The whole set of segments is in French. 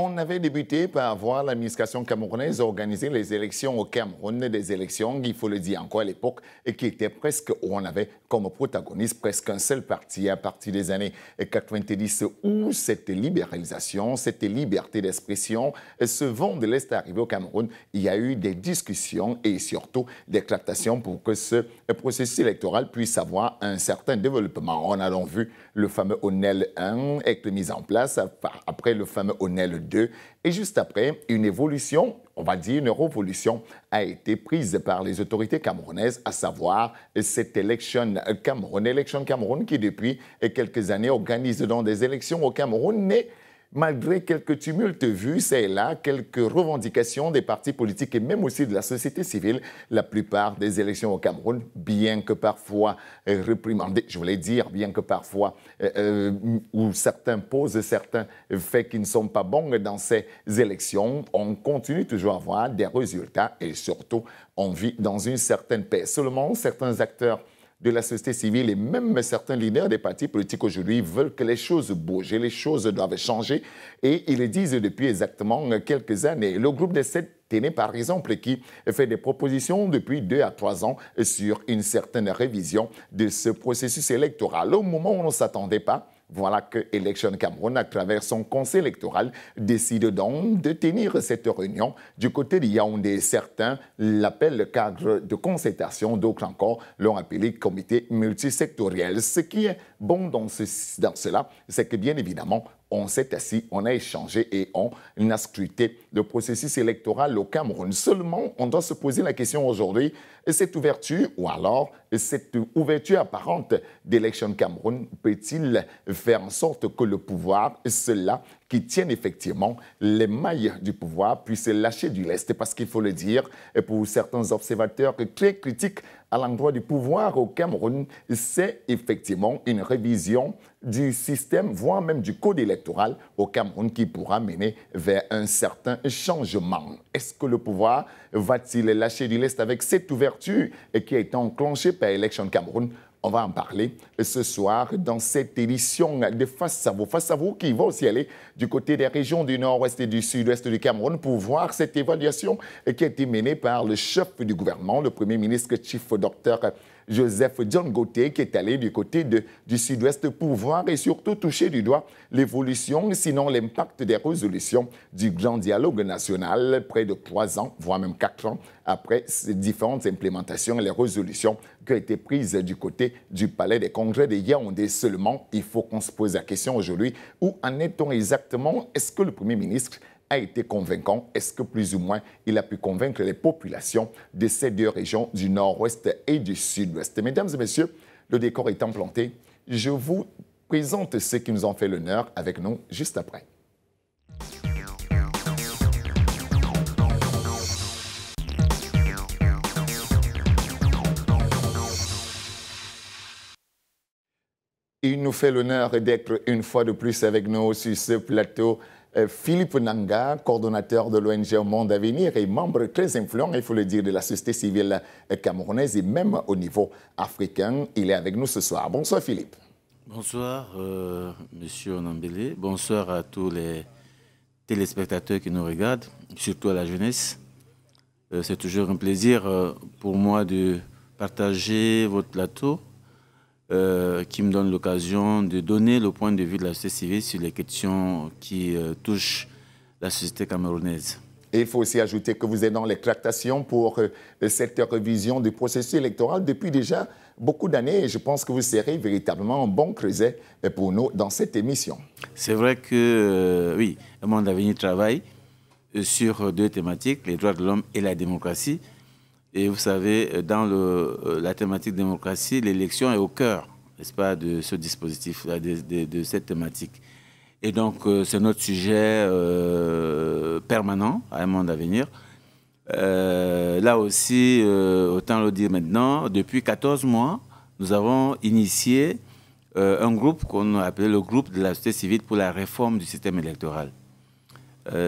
On avait débuté par voir l'administration camerounaise organiser les élections au Cameroun, des élections, il faut le dire encore à l'époque, et qui étaient presque, où on avait comme protagoniste presque un seul parti à partir des années 90, où cette libéralisation, cette liberté d'expression, ce vent de l'Est arrivé au Cameroun, il y a eu des discussions et surtout des tractations pour que ce processus électoral puisse avoir un certain développement. On a donc vu le fameux ONEL 1 être mis en place, après le fameux ONEL 2, et juste après, une évolution, on va dire une révolution, a été prise par les autorités camerounaises, à savoir cette Election Cameroun qui depuis quelques années organise donc des élections au Cameroun, mais malgré quelques tumultes vus, c'est là, quelques revendications des partis politiques et même aussi de la société civile, la plupart des élections au Cameroun, bien que parfois réprimandées, je voulais dire, bien que parfois où certains posent certains faits qui ne sont pas bons dans ces élections, on continue toujours à avoir des résultats et surtout, on vit dans une certaine paix. Seulement, certains acteurs de la société civile et même certains leaders des partis politiques aujourd'hui veulent que les choses bougent et les choses doivent changer. Et ils le disent depuis exactement quelques années. Le groupe des 7 Ténés, par exemple, qui fait des propositions depuis 2 à 3 ans sur une certaine révision de ce processus électoral. Au moment où on ne s'attendait pas, voilà que Election Cameroun, à travers son conseil électoral, décide donc de tenir cette réunion. Du côté de Yaoundé, certains l'appellent cadre de concertation, d'autres encore l'ont appelé comité multisectoriel. Ce qui est bon dans cela, c'est que bien évidemment, on s'est assis, on a échangé et on a scruté le processus électoral au Cameroun. Seulement, on doit se poser la question aujourd'hui, cette ouverture ou alors cette ouverture apparente d'Election Cameroun peut-il faire en sorte que le pouvoir, ceux-là qui tiennent effectivement les mailles du pouvoir, puissent lâcher du lest? Parce qu'il faut le dire, pour certains observateurs très critiques à l'endroit du pouvoir au Cameroun, c'est effectivement une révision du système, voire même du code électoral au Cameroun qui pourra mener vers un certain changement. Est-ce que le pouvoir va-t-il lâcher du lest avec cette ouverture qui a été enclenchée par Election Cameroun? On va en parler ce soir dans cette édition de Face à vous. Face à vous qui va aussi aller du côté des régions du nord-ouest et du sud-ouest du Cameroun pour voir cette évaluation qui a été menée par le chef du gouvernement, le Premier ministre Chief Dr Joseph John Gauthier, qui est allé du côté du sud-ouest pour voir et surtout toucher du doigt l'évolution, sinon l'impact des résolutions du grand dialogue national, près de 3 ans, voire même 4 ans, après ces différentes implémentations et les résolutions qui ont été prises du côté du Palais des Congrès de Yaoundé. Seulement, il faut qu'on se pose la question aujourd'hui, où en est-on exactement? Est-ce que le Premier ministre a été convaincant? Est-ce que plus ou moins il a pu convaincre les populations de ces 2 régions du nord-ouest et du sud-ouest? Mesdames et messieurs, le décor étant planté, je vous présente ceux qui nous ont fait l'honneur avec nous juste après. Il nous fait l'honneur d'être une fois de plus avec nous sur ce plateau. Philippe Nanga, coordonnateur de l'ONG Monde Avenir et membre très influent, il faut le dire, de la société civile camerounaise et même au niveau africain. Il est avec nous ce soir. Bonsoir Philippe. Bonsoir Monsieur Onambélé. Bonsoir à tous les téléspectateurs qui nous regardent, surtout à la jeunesse. C'est toujours un plaisir pour moi de partager votre plateau qui me donne l'occasion de donner le point de vue de la société civile sur les questions qui touchent la société camerounaise. Et il faut aussi ajouter que vous êtes dans les tractations pour cette révision du processus électoral depuis déjà beaucoup d'années. Et je pense que vous serez véritablement un bon creuset pour nous dans cette émission. C'est vrai que, oui, le Monde Avenir travaille sur 2 thématiques, les droits de l'homme et la démocratie. Et vous savez, dans la thématique démocratie, l'élection est au cœur, n'est-ce pas, de ce dispositif-là, de cette thématique. Et donc, c'est notre sujet permanent à Un Monde Avenir. Là aussi, autant le dire maintenant, depuis 14 mois, nous avons initié un groupe qu'on a appelé le groupe de la société civile pour la réforme du système électoral.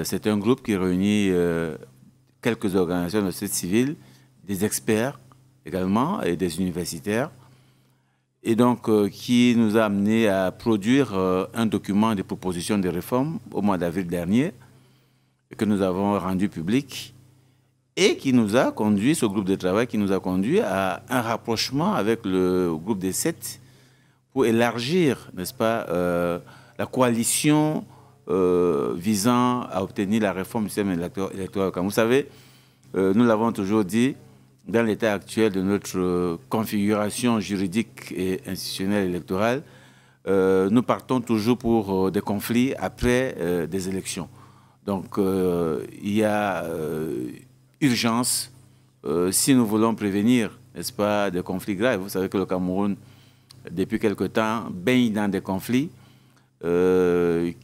C'est un groupe qui réunit quelques organisations de la société civile, des experts également et des universitaires, et donc qui nous a amené à produire un document de proposition de réforme au mois d'avril dernier, que nous avons rendu public et qui nous a conduit, ce groupe de travail qui nous a conduit à un rapprochement avec le groupe des 7 pour élargir, n'est-ce pas, la coalition visant à obtenir la réforme du système électoral. Comme vous savez, nous l'avons toujours dit, dans l'état actuel de notre configuration juridique et institutionnelle électorale, nous partons toujours pour des conflits après des élections. Donc, il y a urgence, si nous voulons prévenir, n'est-ce pas, des conflits graves. Vous savez que le Cameroun, depuis quelque temps, baigne dans des conflits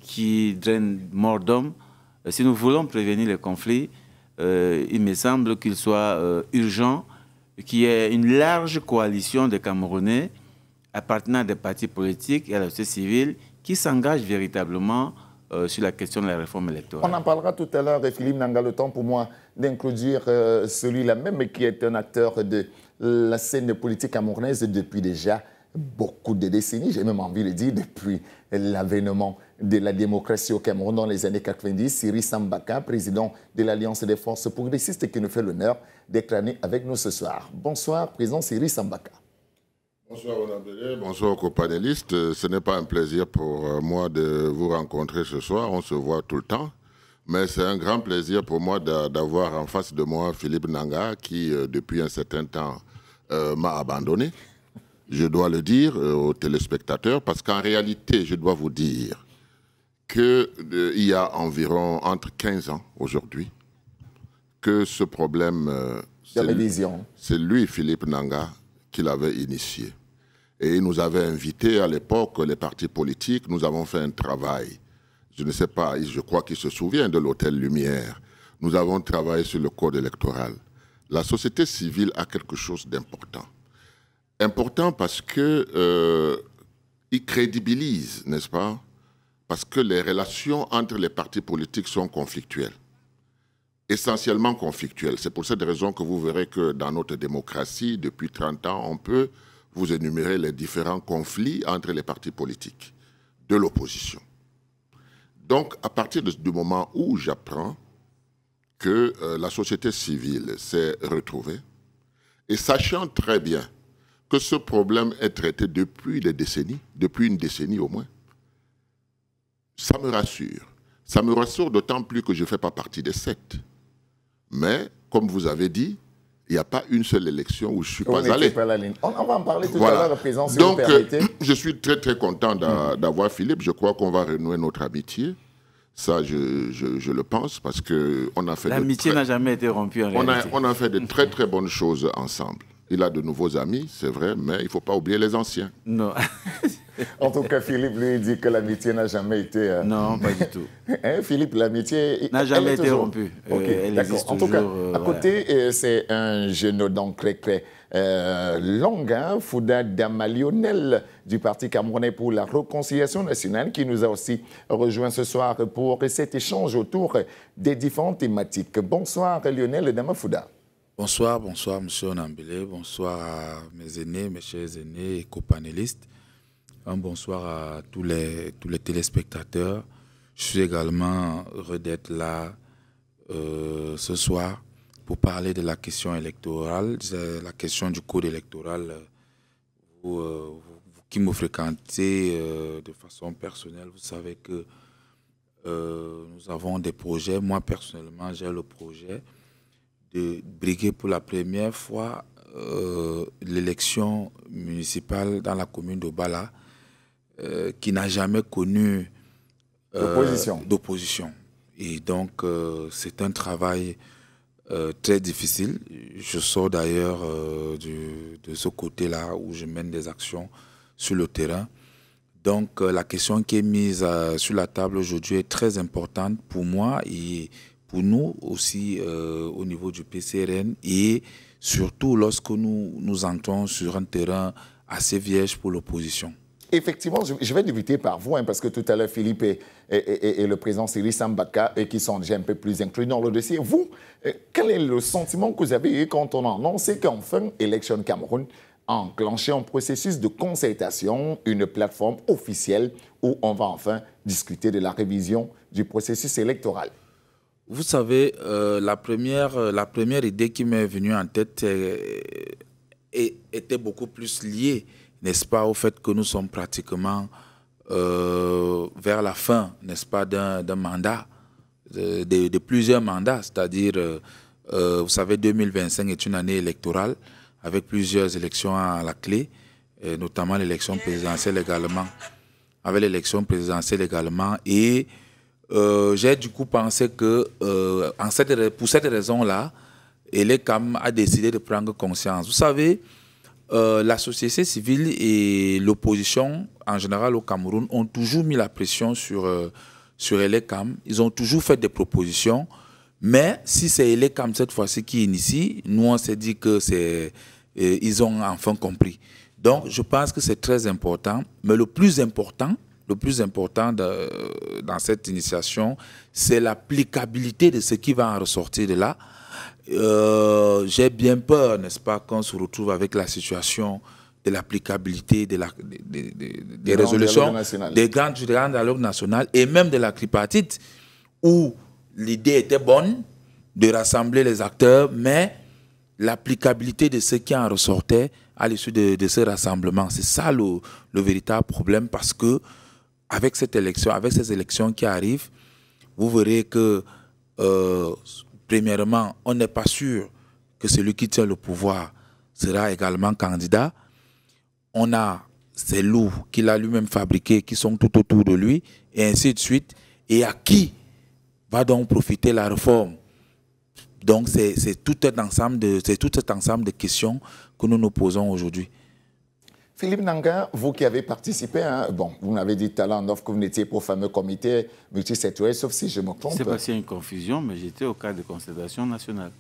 qui drainent mort d'hommes. Si nous voulons prévenir les conflits, il me semble qu'il soit urgent qu'il y ait une large coalition de Camerounais appartenant à des partis politiques et à la société civile qui s'engagent véritablement sur la question de la réforme électorale. On en parlera tout à l'heure, Philippe Nanga, le temps pour moi d'introduire celui-là même qui est un acteur de la scène politique camerounaise depuis déjà beaucoup de décennies, j'ai même envie de dire depuis l'avènement de la démocratie au Cameroun dans les années 90, Siri Sambaka, président de l'Alliance des forces progressistes, qui nous fait l'honneur d'être avec nous ce soir. Bonsoir, président Siri Sambaka. Bonsoir Onambele, bonsoir aux panélistes. Ce n'est pas un plaisir pour moi de vous rencontrer ce soir, on se voit tout le temps. Mais c'est un grand plaisir pour moi d'avoir en face de moi Philippe Nanga qui, depuis un certain temps, m'a abandonné. Je dois le dire aux téléspectateurs parce qu'en réalité, je dois vous dire qu'il y a environ entre 15 ans aujourd'hui que ce problème, c'est lui, Philippe Nanga, qui l'avait initié. Et il nous avait invités à l'époque, les partis politiques, nous avons fait un travail. Je ne sais pas, je crois qu'il se souvient de l'Hôtel Lumière. Nous avons travaillé sur le code électoral. La société civile a quelque chose d'important. Important parce qu'il crédibilise, n'est-ce pas? Parce que les relations entre les partis politiques sont conflictuelles. Essentiellement conflictuelles. C'est pour cette raison que vous verrez que dans notre démocratie, depuis 30 ans, on peut vous énumérer les différents conflits entre les partis politiques de l'opposition. Donc, à partir du moment où j'apprends que la société civile s'est retrouvée, et sachant très bien que ce problème est traité depuis des décennies, depuis une décennie au moins, ça me rassure. Ça me rassure d'autant plus que je ne fais pas partie des 7. Mais, comme vous avez dit, il n'y a pas une seule élection où je ne suis pas allé. On va en parler tout à l'heure, président, si donc, vous permettez. Je suis très, très content d'avoir Philippe. Je crois qu'on va renouer notre amitié. Ça, je le pense, parce qu'on a fait... L'amitié n'a jamais été rompue en réalité. On a fait de très, très bonnes choses ensemble. Il a de nouveaux amis, c'est vrai, mais il ne faut pas oublier les anciens. Non. En tout cas, Philippe lui dit que l'amitié n'a jamais été... Non, pas du tout. Philippe, l'amitié... n'a jamais été rompue. Okay, d'accord. En tout cas, à côté, c'est un jeune donc très long, Fouda Damalionel du Parti camerounais pour la réconciliation nationale, qui nous a aussi rejoint ce soir pour cet échange autour des différentes thématiques. Bonsoir, Lionel Damafouda. Bonsoir, bonsoir, M. Onambele. Bonsoir à mes aînés, mes chers aînés et copanélistes. Un bonsoir à tous les téléspectateurs. Je suis également heureux d'être là ce soir pour parler de la question électorale, la question du code électoral. Vous qui me fréquentez de façon personnelle, vous savez que nous avons des projets. Moi, personnellement, j'ai le projet de briguer pour la première fois l'élection municipale dans la commune de Bala, qui n'a jamais connu d'opposition. Et donc, c'est un travail très difficile. Je sors d'ailleurs de ce côté-là où je mène des actions sur le terrain. Donc, la question qui est mise sur la table aujourd'hui est très importante pour moi et pour nous aussi au niveau du PCRN, et surtout lorsque nous entrons sur un terrain assez vierge pour l'opposition. Effectivement, je vais débuter par vous, parce que tout à l'heure, Philippe et le président Siri Sambaka, qui sont déjà un peu plus inclus dans le dossier. Vous, quel est le sentiment que vous avez eu quand on a annoncé qu'enfin, Élection Cameroun a enclenché un processus de concertation, une plateforme officielle où on va enfin discuter de la révision du processus électoral? Vous savez, la première idée qui m'est venue en tête était beaucoup plus liée, n'est-ce pas, au fait que nous sommes pratiquement vers la fin, n'est-ce pas, d'un mandat, de plusieurs mandats. C'est-à-dire, vous savez, 2025 est une année électorale avec plusieurs élections à la clé, notamment l'élection présidentielle également. Avec l'élection présidentielle également. Et j'ai du coup pensé que pour cette raison-là, Elekam a décidé de prendre conscience. Vous savez, la société civile et l'opposition en général au Cameroun ont toujours mis la pression sur Elekam. Ils ont toujours fait des propositions. Mais si c'est Elekam cette fois-ci qui initie, nous on s'est dit que ils ont enfin compris. Donc je pense que c'est très important. Mais le plus important dans cette initiation, c'est l'applicabilité de ce qui va en ressortir de là. J'ai bien peur, n'est-ce pas, qu'on se retrouve avec la situation de l'applicabilité des résolutions des grands dialogues nationaux et même de la tripartite, où l'idée était bonne de rassembler les acteurs, mais l'applicabilité de ce qui en ressortait à l'issue de ce rassemblement, c'est ça le véritable problème, parce que avec ces élections qui arrivent, vous verrez que premièrement, on n'est pas sûr que celui qui tient le pouvoir sera également candidat. On a ces loups qu'il a lui-même fabriqués qui sont tout autour de lui, et ainsi de suite. Et à qui va donc profiter la réforme? Donc c'est tout cet ensemble de questions que nous nous posons aujourd'hui. Philippe Nanga, vous qui avez participé, hein, bon, vous m'avez dit tout à l'heure que vous n'étiez pas au fameux comité multisectoriel, sauf si je me trompe. C'est parce qu'il y a une confusion, mais j'étais au cadre de concertation nationale.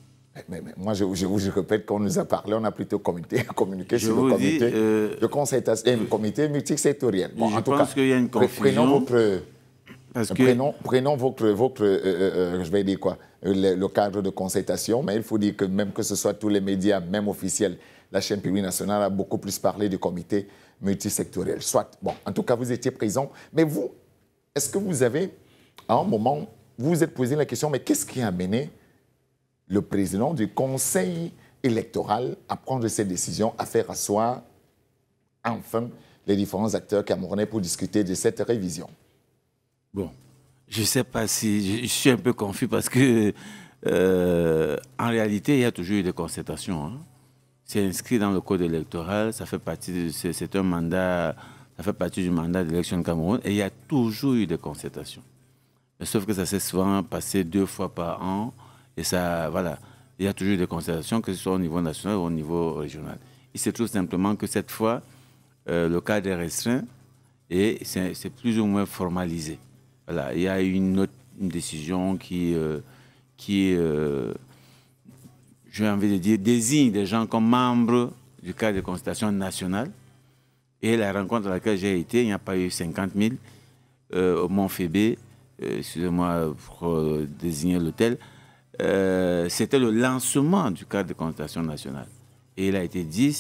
Mais moi, je répète qu'on nous a parlé, on a plutôt communiqué sur le comité de concertation, le comité multisectoriel. Bon, je pense qu'il y a une confusion. Prenons votre je vais dire quoi, le cadre de concertation, mais il faut dire que même que ce soit tous les médias, même officiels, la chaîne publique nationale a beaucoup plus parlé du comité multisectoriel. Soit, bon, en tout cas, vous étiez présent. Mais vous, est-ce que vous avez, à un moment, vous vous êtes posé la question, mais qu'est-ce qui a amené le président du conseil électoral à prendre cette décision, à faire asseoir, enfin, les différents acteurs camerounais pour discuter de cette révision? Bon, je ne sais pas si... Je suis un peu confus parce que, en réalité, il y a toujours eu des concertations. Hein. C'est inscrit dans le code électoral, ça fait partie c'est un mandat, ça fait partie du mandat d'élection de Cameroun, et il y a toujours eu des concertations. Mais sauf que ça s'est souvent passé 2 fois par an, et ça, voilà, il y a toujours eu des concertations, que ce soit au niveau national ou au niveau régional. Il se trouve simplement que cette fois, le cadre est restreint et c'est plus ou moins formalisé. Voilà, il y a une décision qui j'ai envie de dire, désigne des gens comme membres du cadre de consultation nationale. Et la rencontre à laquelle j'ai été, il n'y a pas eu 50 000 au Mont-Fébé, excusez-moi pour désigner l'hôtel. C'était le lancement du cadre de consultation nationale. Et il a été dit,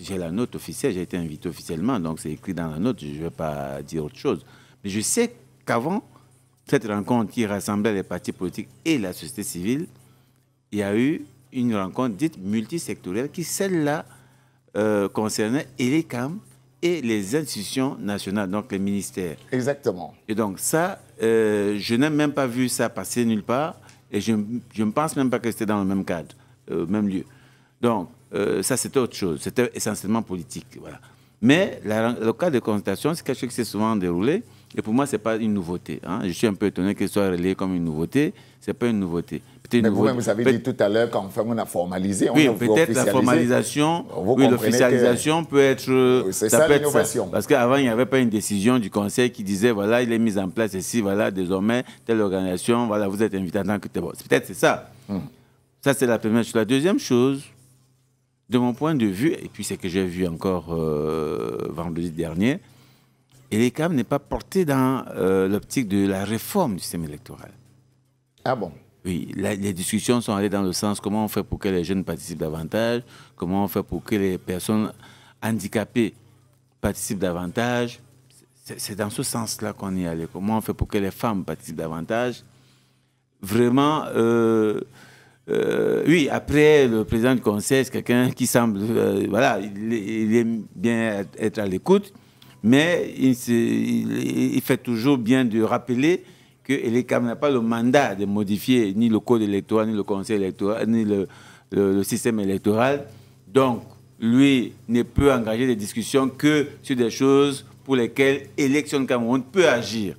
j'ai la note officielle, j'ai été invité officiellement, donc c'est écrit dans la note, je ne vais pas dire autre chose. Mais je sais qu'avant cette rencontre qui rassemblait les partis politiques et la société civile, il y a eu une rencontre dite multisectorielle qui, celle-là, concernait Elekam et les institutions nationales, donc les ministères. Exactement. Et donc ça, je n'ai même pas vu ça passer nulle part et je ne pense même pas que c'était dans le même cadre, même lieu. Donc ça, c'était autre chose. C'était essentiellement politique. Voilà. Mais le cadre de consultation, c'est quelque chose qui s'est souvent déroulé. Et pour moi, ce n'est pas une nouveauté. Hein. Je suis un peu étonné qu'il soit relayé comme une nouveauté. Ce n'est pas une nouveauté. Mais vous-même, vous avez dit tout à l'heure qu'enfin, on a formalisé. Oui, peut-être la formalisation, oui, l'officialisation peut être... C'est ça l'innovation. Parce qu'avant, il n'y avait pas une décision du Conseil qui disait, voilà, il est mis en place ici, voilà, désormais, telle organisation, voilà, vous êtes invité en tant que... Peut-être c'est ça. Ça, c'est la première chose. La deuxième chose, de mon point de vue, et puis c'est que j'ai vu encore vendredi dernier, Elekam n'est pas porté dans l'optique de la réforme du système électoral. Ah bon? Oui, les discussions sont allées dans le sens comment on fait pour que les jeunes participent davantage, comment on fait pour que les personnes handicapées participent davantage. C'est dans ce sens-là qu'on y allait. Comment on fait pour que les femmes participent davantage. vraiment... oui, après, le président du conseil, c'est quelqu'un qui semble... voilà, il aime bien être à l'écoute, mais il fait toujours bien de rappeler que l'ECAM n'a pas le mandat de modifier ni le code électoral, ni le conseil électoral, ni le système électoral. Donc, lui ne peut engager des discussions que sur des choses pour lesquelles Élections Cameroun peut agir.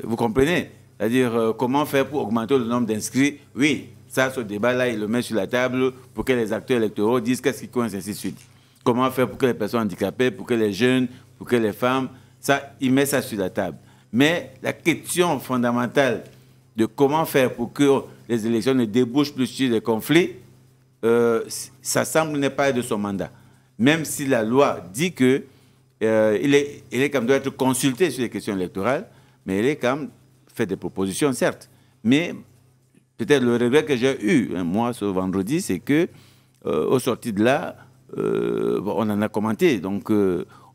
Vous comprenez? C'est-à-dire, comment faire pour augmenter le nombre d'inscrits? Oui, ça, ce débat-là, il le met sur la table pour que les acteurs électoraux disent qu'est-ce qui coince, ainsi de suite. Comment faire pour que les personnes handicapées, pour que les jeunes, pour que les femmes, ça, il met ça sur la table. Mais la question fondamentale de comment faire pour que les élections ne débouchent plus sur des conflits, ça semble ne pas être de son mandat. Même si la loi dit que l'ECAM doit être consulté sur les questions électorales, mais l'ECAM fait des propositions, certes. Mais peut-être le regret que j'ai eu, moi, ce vendredi, c'est que, au sorti de là, on en a commenté. Donc,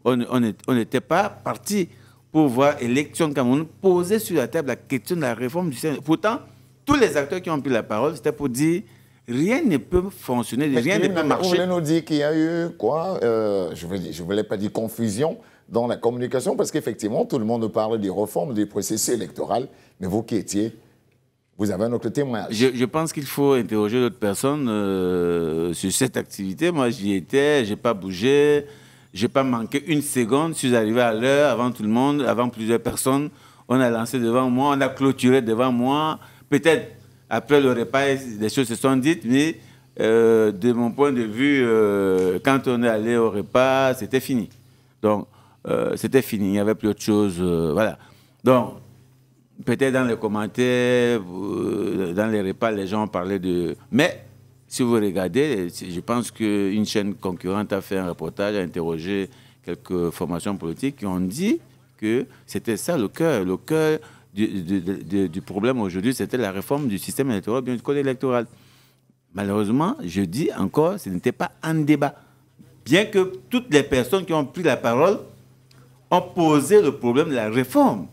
on n'était pas parti pour voir Élections Cameroun poser sur la table la question de la réforme du système. Pourtant, tous les acteurs qui ont pris la parole, c'était pour dire rien ne peut fonctionner, rien ne peut marcher. Vous voulez nous dire qu'il y a eu quoi? Je ne voulais pas dire confusion dans la communication, parce qu'effectivement, tout le monde parle des réformes, des processus électoraux, mais vous qui étiez, vous avez un autre témoignage. Je pense qu'il faut interroger d'autres personnes sur cette activité. Moi, j'y étais, je n'ai pas bougé, je n'ai pas manqué une seconde. Je suis arrivé à l'heure, avant tout le monde, avant plusieurs personnes. On a lancé devant moi, on a clôturé devant moi. Peut-être, après le repas, des choses se sont dites, mais de mon point de vue, quand on est allé au repas, c'était fini. Donc, c'était fini, il n'y avait plus autre chose. Voilà. Donc, peut-être dans les commentaires, dans les repas, les gens parlaient de... Mais, si vous regardez, je pense qu'une chaîne concurrente a fait un reportage, a interrogé quelques formations politiques qui ont dit que c'était ça le cœur. Le cœur du problème aujourd'hui, c'était la réforme du système électoral, bien du code électoral. Malheureusement, je dis encore, ce n'était pas un débat. Bien que toutes les personnes qui ont pris la parole ont posé le problème de la réforme.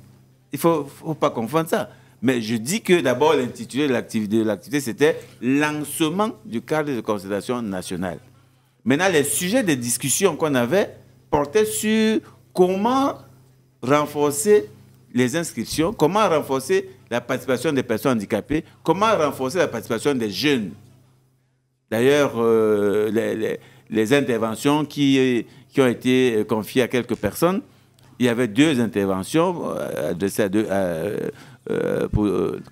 Il ne faut pas confondre ça. Mais je dis que d'abord, l'intitulé de l'activité, c'était « Lancement du cadre de concertation nationale ». Maintenant, les sujets de discussion qu'on avait portaient sur comment renforcer les inscriptions, comment renforcer la participation des personnes handicapées, comment renforcer la participation des jeunes. D'ailleurs, les interventions qui ont été confiées à quelques personnes, il y avait 2 interventions adressées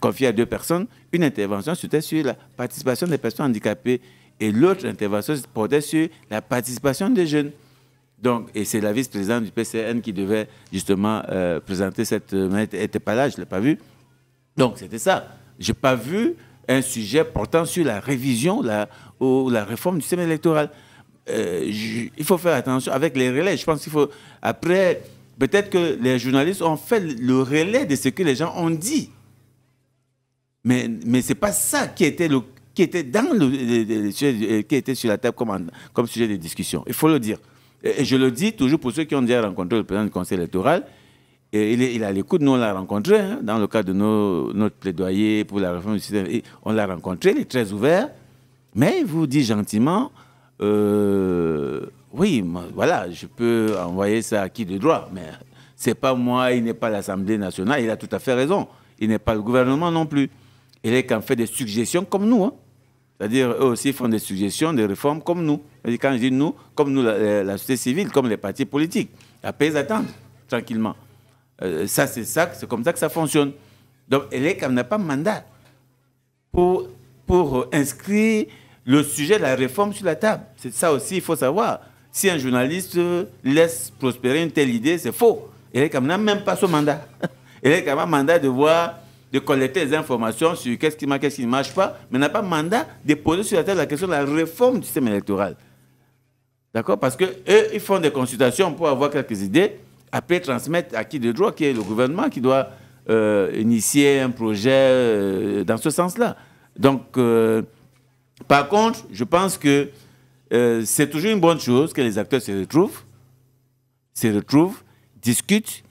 confiées à 2 personnes. Une intervention, c'était sur la participation des personnes handicapées et l'autre intervention portait sur la participation des jeunes. Donc, et c'est la vice-présidente du PCN qui devait justement présenter cette... Elle n'était pas là, je ne l'ai pas vue. Donc, c'était ça. Je n'ai pas vu un sujet portant sur la révision ou la réforme du système électoral. Il faut faire attention avec les relais. Je pense qu'il faut... Après... Peut-être que les journalistes ont fait le relais de ce que les gens ont dit. Mais ce n'est pas ça qui était sur la table comme sujet de discussion. Il faut le dire. Et je le dis toujours pour ceux qui ont déjà rencontré le président du conseil électoral. Et il est à l'écoute. Nous, on l'a rencontré dans le cadre de notre plaidoyer pour la réforme du système. Et on l'a rencontré, il est très ouvert. Mais il vous dit gentiment... oui, voilà, je peux envoyer ça à qui de droit, mais ce n'est pas moi, il n'est pas l'Assemblée nationale, il a tout à fait raison. Il n'est pas le gouvernement non plus. Il est quand fait des suggestions comme nous. Hein. C'est-à-dire, eux aussi font des suggestions, des réformes comme nous. Et quand je dis nous, comme nous, la société civile, comme les partis politiques. Après, ils attendent tranquillement. C'est comme ça que ça fonctionne. Donc, l'ECAM n'a pas mandat pour inscrire le sujet de la réforme sur la table. C'est ça aussi, il faut savoir. Si un journaliste laisse prospérer une telle idée, c'est faux. l'ECAM n'a même pas ce mandat. L'ECAM a un mandat de collecter des informations sur qu'est-ce qui marche, qu'est-ce qui ne marche pas, mais n'a pas mandat de poser sur la table la question de la réforme du système électoral. D'accord? Parce qu'eux, ils font des consultations pour avoir quelques idées, après transmettre à qui de droit, qui est le gouvernement, qui doit initier un projet dans ce sens-là. Donc, par contre, je pense que c'est toujours une bonne chose que les acteurs se retrouvent, discutent,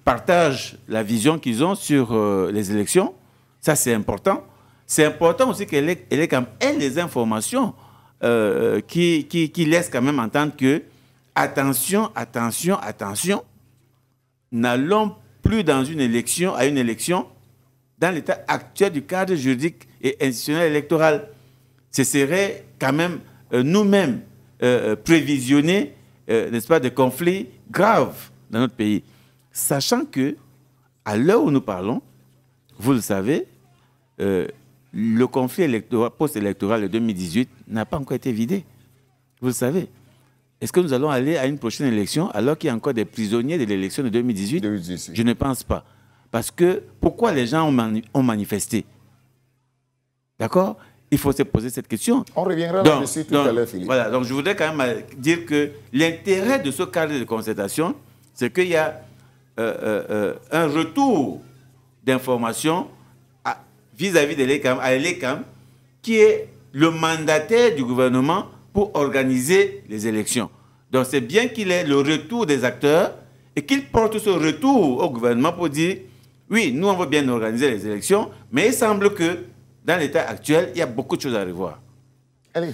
partagent la vision qu'ils ont sur les élections. Ça, c'est important. C'est important aussi qu'elle ait les informations qui laissent quand même entendre que, attention, attention, attention, n'allons plus dans une élection, dans l'état actuel du cadre juridique et institutionnel électoral. Ce serait quand même nous-mêmes prévisionner, n'est-ce pas, des conflits graves dans notre pays. Sachant que, à l'heure où nous parlons, vous le savez, le conflit post-électoral de 2018 n'a pas encore été vidé. Vous le savez. Est-ce que nous allons aller à une prochaine élection alors qu'il y a encore des prisonniers de l'élection de 2018 ? Je ne pense pas. Parce que pourquoi les gens ont manifesté? D'accord? Il faut se poser cette question. On reviendra là-dessus tout à l'heure, Philippe. Voilà, donc je voudrais quand même dire que l'intérêt de ce cadre de concertation, c'est qu'il y a un retour d'information vis-à-vis de l'ECAM, qui est le mandataire du gouvernement pour organiser les élections. Donc c'est bien qu'il ait le retour des acteurs et qu'il porte ce retour au gouvernement pour dire oui, nous on veut bien organiser les élections, mais il semble que dans l'état actuel, il y a beaucoup de choses à revoir. Allez,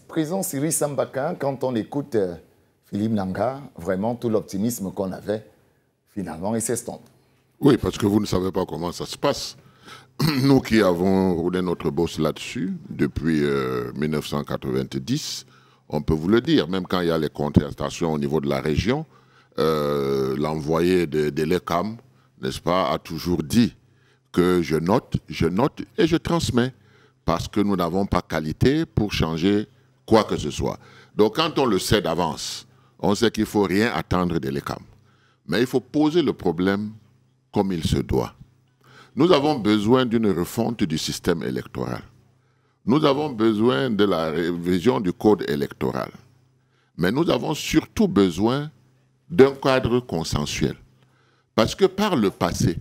président Cyril Sambaka, quand on écoute Philippe Nanga, vraiment tout l'optimisme qu'on avait, finalement, il s'estompe. Oui, parce que vous ne savez pas comment ça se passe. Nous qui avons roulé notre bosse là-dessus depuis 1990, on peut vous le dire, même quand il y a les contestations au niveau de la région, l'envoyé de l'ECAM, n'est-ce pas, a toujours dit que je note et je transmets, parce que nous n'avons pas qualité pour changer quoi que ce soit. Donc quand on le sait d'avance, on sait qu'il ne faut rien attendre de l'ECAM. Mais il faut poser le problème comme il se doit. Nous avons besoin d'une refonte du système électoral. Nous avons besoin de la révision du code électoral. Mais nous avons surtout besoin d'un cadre consensuel. Parce que par le passé,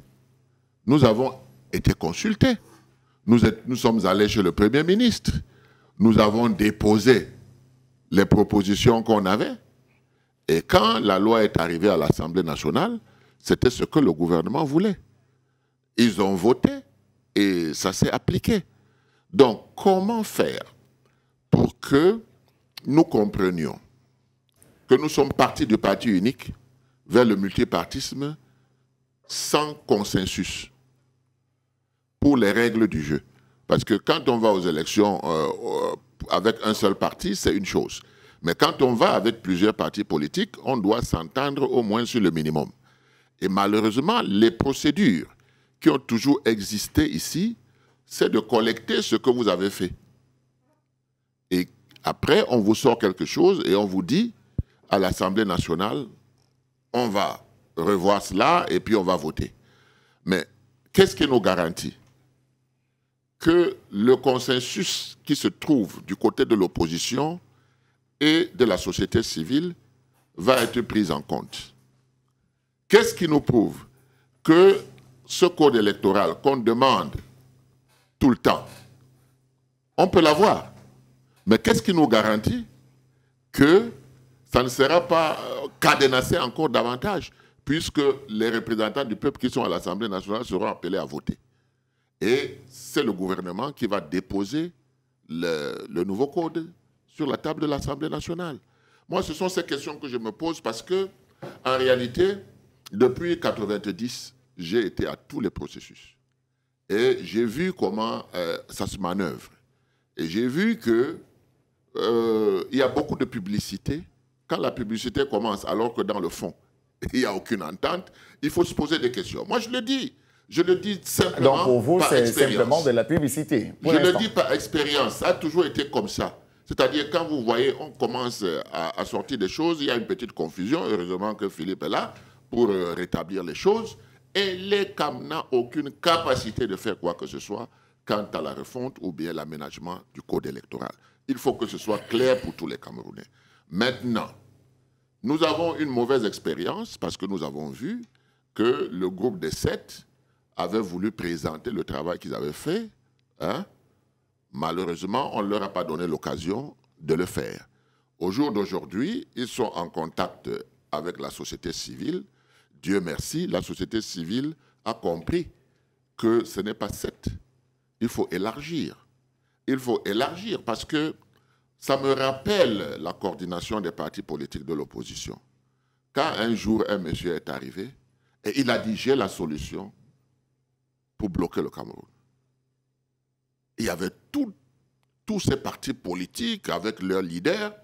nous avons été consultés. Nous sommes allés chez le Premier ministre. Nous avons déposé les propositions qu'on avait. Et quand la loi est arrivée à l'Assemblée nationale, c'était ce que le gouvernement voulait. Ils ont voté et ça s'est appliqué. Donc, comment faire pour que nous comprenions que nous sommes partis du parti unique vers le multipartisme sans consensus pour les règles du jeu? Parce que quand on va aux élections avec un seul parti, c'est une chose. Mais quand on va avec plusieurs partis politiques, on doit s'entendre au moins sur le minimum. Et malheureusement, les procédures qui ont toujours existé ici, c'est de collecter ce que vous avez fait. Et après, on vous sort quelque chose et on vous dit, à l'Assemblée nationale, on va revoir cela et puis on va voter. Mais qu'est-ce qui nous garantit que le consensus qui se trouve du côté de l'opposition et de la société civile va être pris en compte? Qu'est-ce qui nous prouve que ce code électoral qu'on demande tout le temps, on peut l'avoir? Mais qu'est-ce qui nous garantit que ça ne sera pas cadenassé encore davantage, puisque les représentants du peuple qui sont à l'Assemblée nationale seront appelés à voter? Et c'est le gouvernement qui va déposer le nouveau code sur la table de l'Assemblée nationale. Moi, ce sont ces questions que je me pose parce que, en réalité, depuis 1990, j'ai été à tous les processus. Et j'ai vu comment ça se manœuvre. Et j'ai vu qu'il y a beaucoup de publicité. Quand la publicité commence, alors que dans le fond, il n'y a aucune entente, il faut se poser des questions. Moi, je le dis simplement. Donc, pour vous, c'est simplement de la publicité. Je le dis par expérience. Ça a toujours été comme ça. C'est-à-dire, quand vous voyez, on commence à sortir des choses, il y a une petite confusion. Heureusement que Philippe est là pour rétablir les choses. Et l'ECAM n'a aucune capacité de faire quoi que ce soit quant à la refonte ou bien l'aménagement du code électoral. Il faut que ce soit clair pour tous les Camerounais. Maintenant, nous avons une mauvaise expérience parce que nous avons vu que le groupe des 7 avait voulu présenter le travail qu'ils avaient fait. Malheureusement, on ne leur a pas donné l'occasion de le faire. Au jour d'aujourd'hui, ils sont en contact avec la société civile. Dieu merci, la société civile a compris que ce n'est pas 7. Il faut élargir. Il faut élargir parce que ça me rappelle la coordination des partis politiques de l'opposition. Quand un jour un monsieur est arrivé et il a dit « j'ai la solution pour bloquer le Cameroun ». Il y avait tous ces partis politiques avec leurs leaders,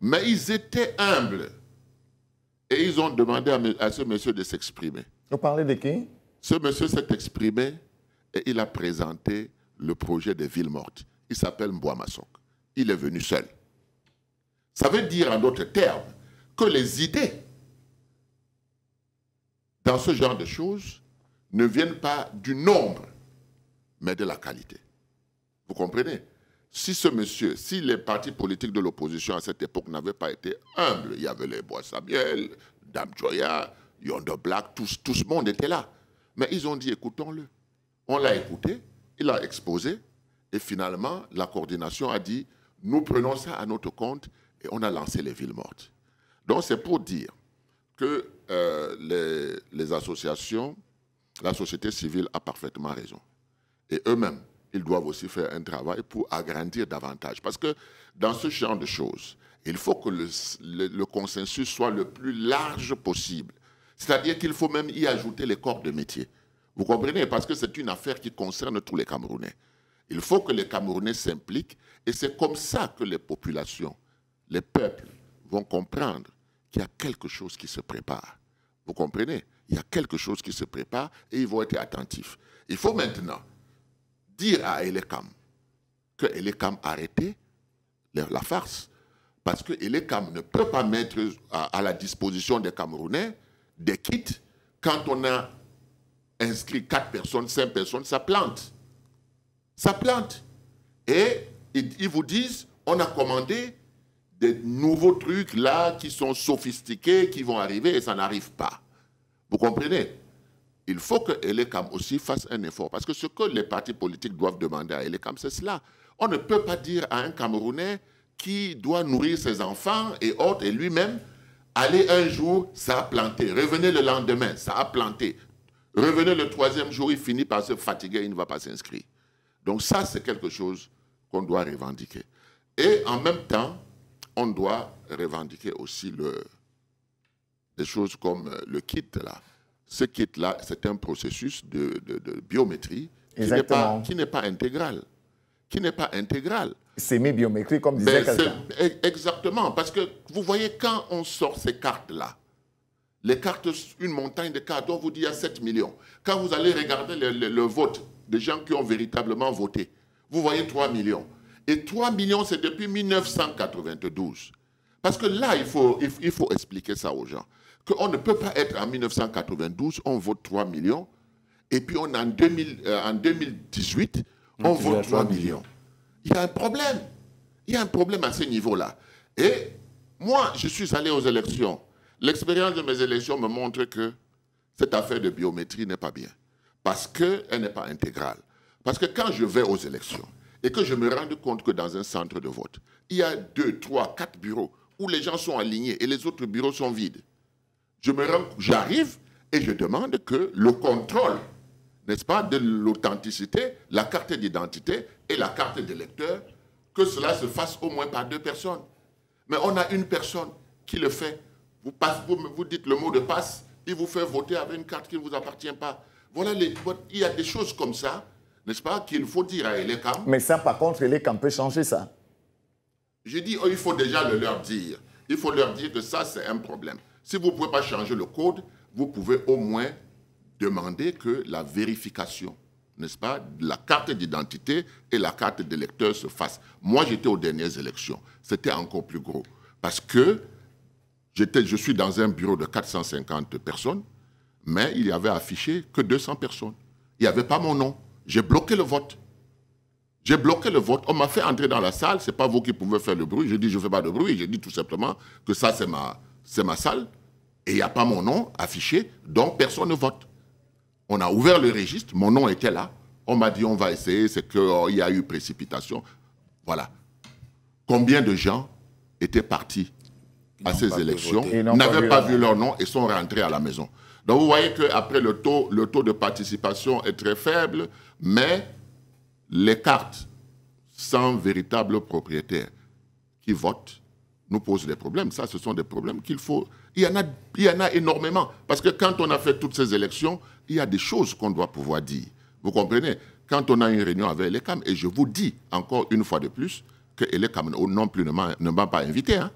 mais ils étaient humbles. Et ils ont demandé à ce monsieur de s'exprimer. Vous parlez de qui? Ce monsieur s'est exprimé et il a présenté le projet des villes mortes. Il s'appelle Mbouamasok. Il est venu seul. Ça veut dire, en d'autres termes, que les idées dans ce genre de choses ne viennent pas du nombre, mais de la qualité. Vous comprenez? Si ce monsieur, si les partis politiques de l'opposition à cette époque n'avaient pas été humbles, il y avait les Bois Samuel, Dame Joya, Yonder Black, tout ce monde était là. Mais ils ont dit, écoutons-le. On l'a écouté, il a exposé, et finalement, la coordination a dit, nous prenons ça à notre compte, et on a lancé les villes mortes. Donc c'est pour dire que les associations, la société civile a parfaitement raison. Et eux-mêmes, ils doivent aussi faire un travail pour agrandir davantage. Parce que dans ce genre de choses, il faut que le consensus soit le plus large possible. C'est-à-dire qu'il faut même y ajouter les corps de métier. Vous comprenez? Parce que c'est une affaire qui concerne tous les Camerounais. Il faut que les Camerounais s'impliquent et c'est comme ça que les populations, les peuples vont comprendre qu'il y a quelque chose qui se prépare. Vous comprenez? Il y a quelque chose qui se prépare et ils vont être attentifs. Il faut maintenant dire à Elekam que Elekam arrêtait la farce. Parce que Elekam ne peut pas mettre à la disposition des Camerounais des kits quand on a inscrit 4 personnes, 5 personnes, ça plante. Ça plante. Et ils vous disent, on a commandé des nouveaux trucs là qui sont sophistiqués, qui vont arriver et ça n'arrive pas. Vous comprenez? Il faut que Elekam aussi fasse un effort. Parce que ce que les partis politiques doivent demander à Elekam, c'est cela. On ne peut pas dire à un Camerounais qui doit nourrir ses enfants et autres, et lui-même, allez un jour, ça a planté. Revenez le lendemain, ça a planté. Revenez le 3e jour, il finit par se fatiguer, il ne va pas s'inscrire. Donc ça, c'est quelque chose qu'on doit revendiquer. Et en même temps, on doit revendiquer aussi des choses comme le kit là. Ce kit-là, c'est un processus de biométrie qui n'est pas intégral. Qui n'est pas intégral. Semi-biométrie, comme disait quelqu'un. Exactement, parce que vous voyez, quand on sort ces cartes-là, les cartes, une montagne de cartes, on vous dit il y a 7 millions. Quand vous allez regarder le vote des gens qui ont véritablement voté, vous voyez 3 millions. Et 3 millions, c'est depuis 1992. Parce que là, il faut expliquer ça aux gens. Qu'on ne peut pas être en 1992, on vote 3 millions, et puis en 2018, on vote 3 millions. Il y a un problème. Il y a un problème à ce niveau-là. Et moi, je suis allé aux élections. L'expérience de mes élections me montre que cette affaire de biométrie n'est pas bien. Parce qu'elle n'est pas intégrale. Parce que quand je vais aux élections et que je me rends compte que dans un centre de vote, il y a 2, 3, 4 bureaux où les gens sont alignés et les autres bureaux sont vides. J'arrive et je demande que le contrôle, n'est-ce pas, de l'authenticité, la carte d'identité et la carte d'électeur, que cela se fasse au moins par 2 personnes. Mais on a une personne qui le fait. Vous dites le mot de passe, il vous fait voter avec une carte qui ne vous appartient pas. Voilà, il y a des choses comme ça, n'est-ce pas, qu'il faut dire à Elekam. Mais ça, par contre, Elekam peut changer ça. Je dis, il faut déjà leur dire. Il faut leur dire que ça, c'est un problème. Si vous ne pouvez pas changer le code, vous pouvez au moins demander que la vérification, n'est-ce pas, de la carte d'identité et la carte d'électeur se fasse. Moi, j'étais aux dernières élections. C'était encore plus gros. Parce que je suis dans un bureau de 450 personnes, mais il y avait affiché que 200 personnes. Il n'y avait pas mon nom. J'ai bloqué le vote. J'ai bloqué le vote. On m'a fait entrer dans la salle. Ce n'est pas vous qui pouvez faire le bruit. J'ai dit, je ne fais pas de bruit. J'ai dit tout simplement que ça, c'est ma salle. Et il n'y a pas mon nom affiché, donc personne ne vote. On a ouvert le registre, mon nom était là. On m'a dit, on va essayer, c'est qu'il y a eu précipitation. Voilà. Combien de gens étaient partis à ces élections n'avaient pas vu leur nom et sont rentrés à la maison. Donc vous voyez qu'après le taux de participation est très faible, mais les cartes sans véritable propriétaire qui votent nous posent des problèmes. Ça, ce sont des problèmes qu'il faut... Il y en a énormément. Parce que quand on a fait toutes ces élections, il y a des choses qu'on doit pouvoir dire. Vous comprenez? Quand on a une réunion avec Elekam, et je vous dis encore une fois de plus que Elekam non plus ne m'a pas invité. Hein.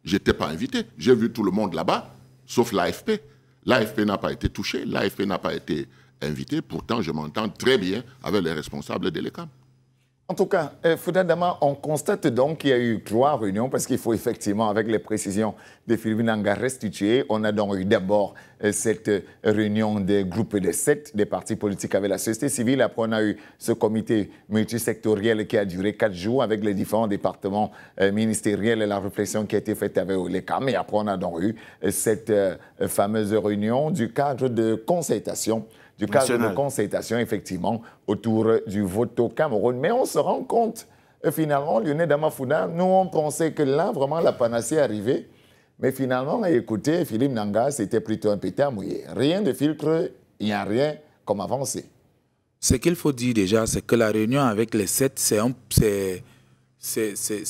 Je n'étais pas invité. J'ai vu tout le monde là-bas, sauf l'AFP. L'AFP n'a pas été touché, l'AFP n'a pas été invité. Pourtant, je m'entends très bien avec les responsables d'Elekam. En tout cas, Fouda Dama, on constate donc qu'il y a eu 3 réunions parce qu'il faut effectivement, avec les précisions de Philippe Nanga, restituer. On a donc eu d'abord cette réunion des groupes de 7 des partis politiques avec la société civile. Après, on a eu ce comité multisectoriel qui a duré 4 jours avec les différents départements ministériels et la réflexion qui a été faite avec Elekam. Et après, on a donc eu cette fameuse réunion du cadre de concertation effectivement, autour du vote au Cameroun. Mais on se rend compte, finalement, Lionel Damafouda, nous, on pensait que là, vraiment, la panacée arrivait. Mais finalement, écoutez, Philippe Nanga, c'était plutôt un pétard mouillé. Rien de filtre, il n'y a rien comme avancé. Ce qu'il faut dire déjà, c'est que la réunion avec les 7, c'est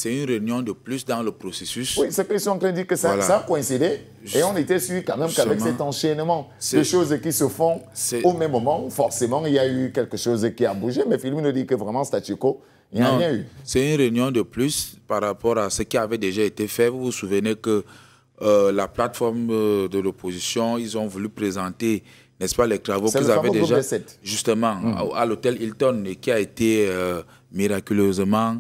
une réunion de plus dans le processus. Oui, c'est qu'ils sont en train de dire que ça, voilà. Ça a coïncidé. Et on était sûr quand même qu'avec cet enchaînement de choses qui se font au même moment, forcément, il y a eu quelque chose qui a bougé. Mais Philippe nous dit que vraiment, statu quo, il n'y a rien eu. C'est une réunion de plus par rapport à ce qui avait déjà été fait. Vous vous souvenez que la plateforme de l'opposition, ils ont voulu présenter, n'est-ce pas, les travaux qu'ils avaient déjà, justement, à l'hôtel Hilton, et qui a été miraculeusement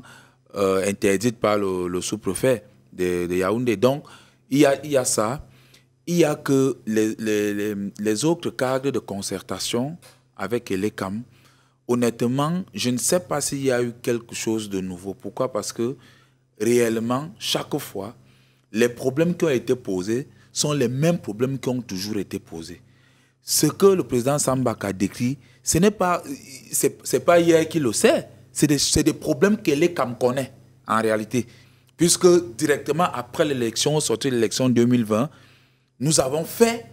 interdite par le sous-préfet de Yaoundé. Donc, il y a ça. Il y a que les autres cadres de concertation avec Elekam, honnêtement, je ne sais pas s'il y a eu quelque chose de nouveau. Pourquoi? Parce que réellement, chaque fois, les problèmes qui ont été posés sont les mêmes problèmes qui ont toujours été posés. Ce que le président Sambak a décrit, ce n'est pas, c'est pas hier qu'il le sait. C'est des problèmes qu'Elekam connaît, en réalité. Puisque directement après l'élection, sortie de l'élection 2020, nous avons fait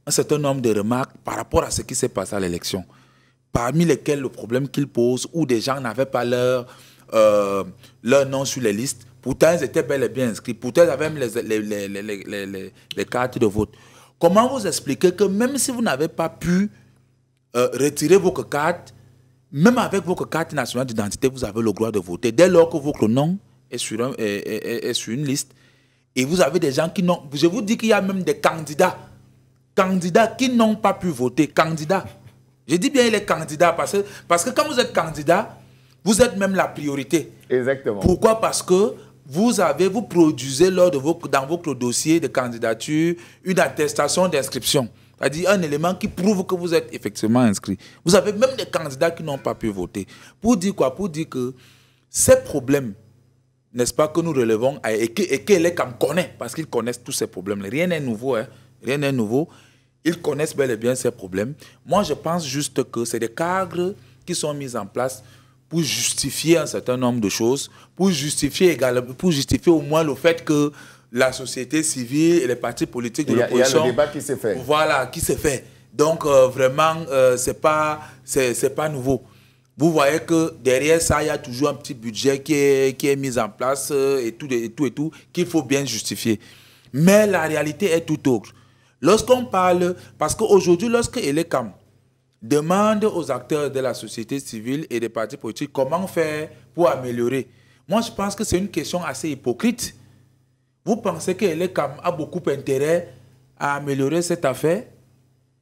un certain nombre de remarques par rapport à ce qui s'est passé à l'élection. Parmi lesquelles le problème qu'il pose, où des gens n'avaient pas leur nom sur les listes, pourtant ils étaient bel et bien inscrits, pourtant ils avaient même les cartes de vote. Comment vous expliquez que même si vous n'avez pas pu retirer vos cartes, même avec votre carte nationale d'identité, vous avez le droit de voter. Dès lors que votre nom est sur une liste, et vous avez des gens qui n'ont... Je vous dis qu'il y a même des candidats qui n'ont pas pu voter. Candidats. Je dis bien les candidats parce que quand vous êtes candidat, vous êtes même la priorité. Exactement. Pourquoi? Parce que vous produisez dans votre dossier de candidature une attestation d'inscription. C'est-à-dire un élément qui prouve que vous êtes effectivement inscrit. Vous avez même des candidats qui n'ont pas pu voter. Pour dire quoi? Pour dire que ces problèmes, n'est-ce pas, que nous relevons, et que Elekam connaît, parce qu'ils connaissent tous ces problèmes. Rien n'est nouveau, hein? Rien n'est nouveau. Ils connaissent bel et bien ces problèmes. Moi, je pense juste que c'est des cadres qui sont mis en place pour justifier un certain nombre de choses, pour justifier au moins le fait que la société civile et les partis politiques de l'opposition... Il y a le débat qui s'est fait. Voilà, qui s'est fait. Donc, vraiment, c'est pas nouveau. Vous voyez que derrière ça, il y a toujours un petit budget qui est mis en place et tout, qu'il faut bien justifier. Mais la réalité est tout autre. Lorsqu'on parle... Parce qu'aujourd'hui, lorsque Elekam demande aux acteurs de la société civile et des partis politiques comment faire pour améliorer, moi, je pense que c'est une question assez hypocrite. Vous pensez que Elekam a beaucoup intérêt à améliorer cette affaire?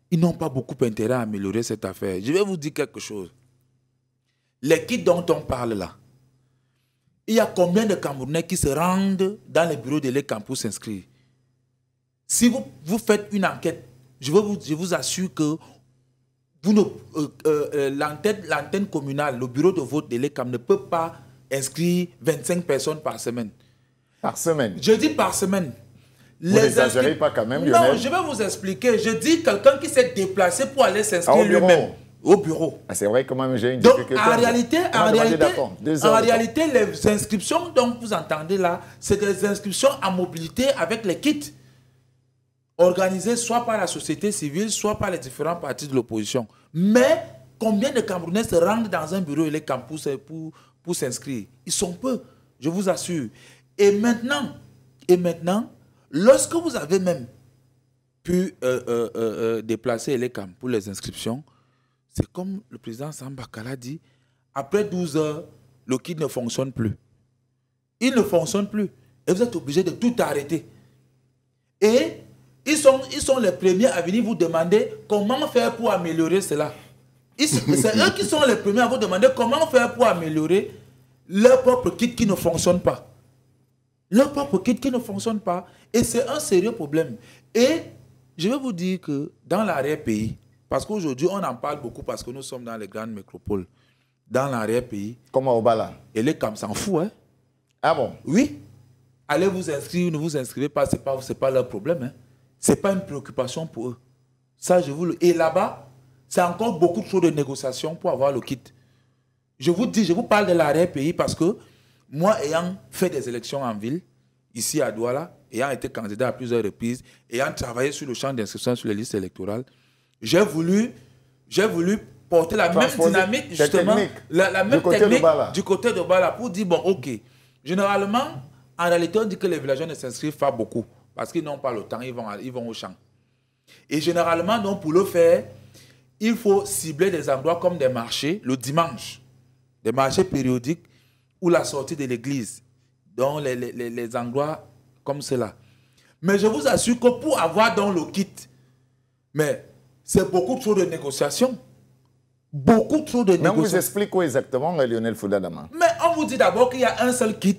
Ils n'ont pas beaucoup intérêt à améliorer cette affaire. Je vais vous dire quelque chose. Les kits dont on parle là, il y a combien de Camerounais qui se rendent dans les bureaux de l'Elekam pour s'inscrire? Si vous faites une enquête, je vous assure que l'antenne communale, le bureau de vote de l'Elekam ne peut pas inscrire 25 personnes par semaine. Par semaine? Je dis par semaine. Vous n'exagérez pas quand même, Lionel? Non, je vais vous expliquer. Je dis quelqu'un qui s'est déplacé pour aller s'inscrire lui-même. au bureau. Ah, c'est vrai, comment j'ai une Donc, difficulté. en réalité, les inscriptions dont vous entendez là, c'est des inscriptions en mobilité avec les kits organisés soit par la société civile, soit par les différents partis de l'opposition. Mais combien de Camerounais se rendent dans un bureau électoral pour s'inscrire? Ils sont peu, je vous assure. Et maintenant, lorsque vous avez même pu déplacer les camps pour les inscriptions, c'est comme le président Samba Kala dit, après 12 heures, le kit ne fonctionne plus. Il ne fonctionne plus. Et vous êtes obligé de tout arrêter. Et ils sont les premiers à venir vous demander comment faire pour améliorer cela. C'est eux qui sont les premiers à vous demander comment faire pour améliorer leur propre kit qui ne fonctionne pas. Leur propre kit qui ne fonctionne pas. Et c'est un sérieux problème. Et je vais vous dire que dans l'arrière-pays, parce qu'aujourd'hui on en parle beaucoup parce que nous sommes dans les grandes métropoles, dans l'arrière-pays. Comme à Obala. Et les camps s'en foutent. Hein? Ah bon? Oui. Allez vous inscrire ou ne vous inscrivez pas, ce n'est pas leur problème. Hein? Ce n'est pas une préoccupation pour eux. Ça, je vous le... Et là-bas, c'est encore beaucoup trop de négociations pour avoir le kit. Je vous dis, je vous parle de l'arrière-pays parce que moi, ayant fait des élections en ville, ici à Douala, ayant été candidat à plusieurs reprises, ayant travaillé sur le champ d'inscription sur les listes électorales, j'ai voulu porter la même dynamique, justement, la même technique du côté de Bala pour dire, bon, ok, généralement, en réalité, on dit que les villageois ne s'inscrivent pas beaucoup parce qu'ils n'ont pas le temps, ils vont au champ. Et généralement, donc, pour le faire, il faut cibler des endroits comme des marchés, le dimanche, des marchés périodiques ou la sortie de l'église, donc les endroits comme cela. Mais je vous assure que pour avoir dans le kit, mais c'est beaucoup trop de négociations. Beaucoup trop de négociations. Mais on vous explique quoi exactement, Lionel Foudadama? Mais on vous dit d'abord qu'il y a un seul kit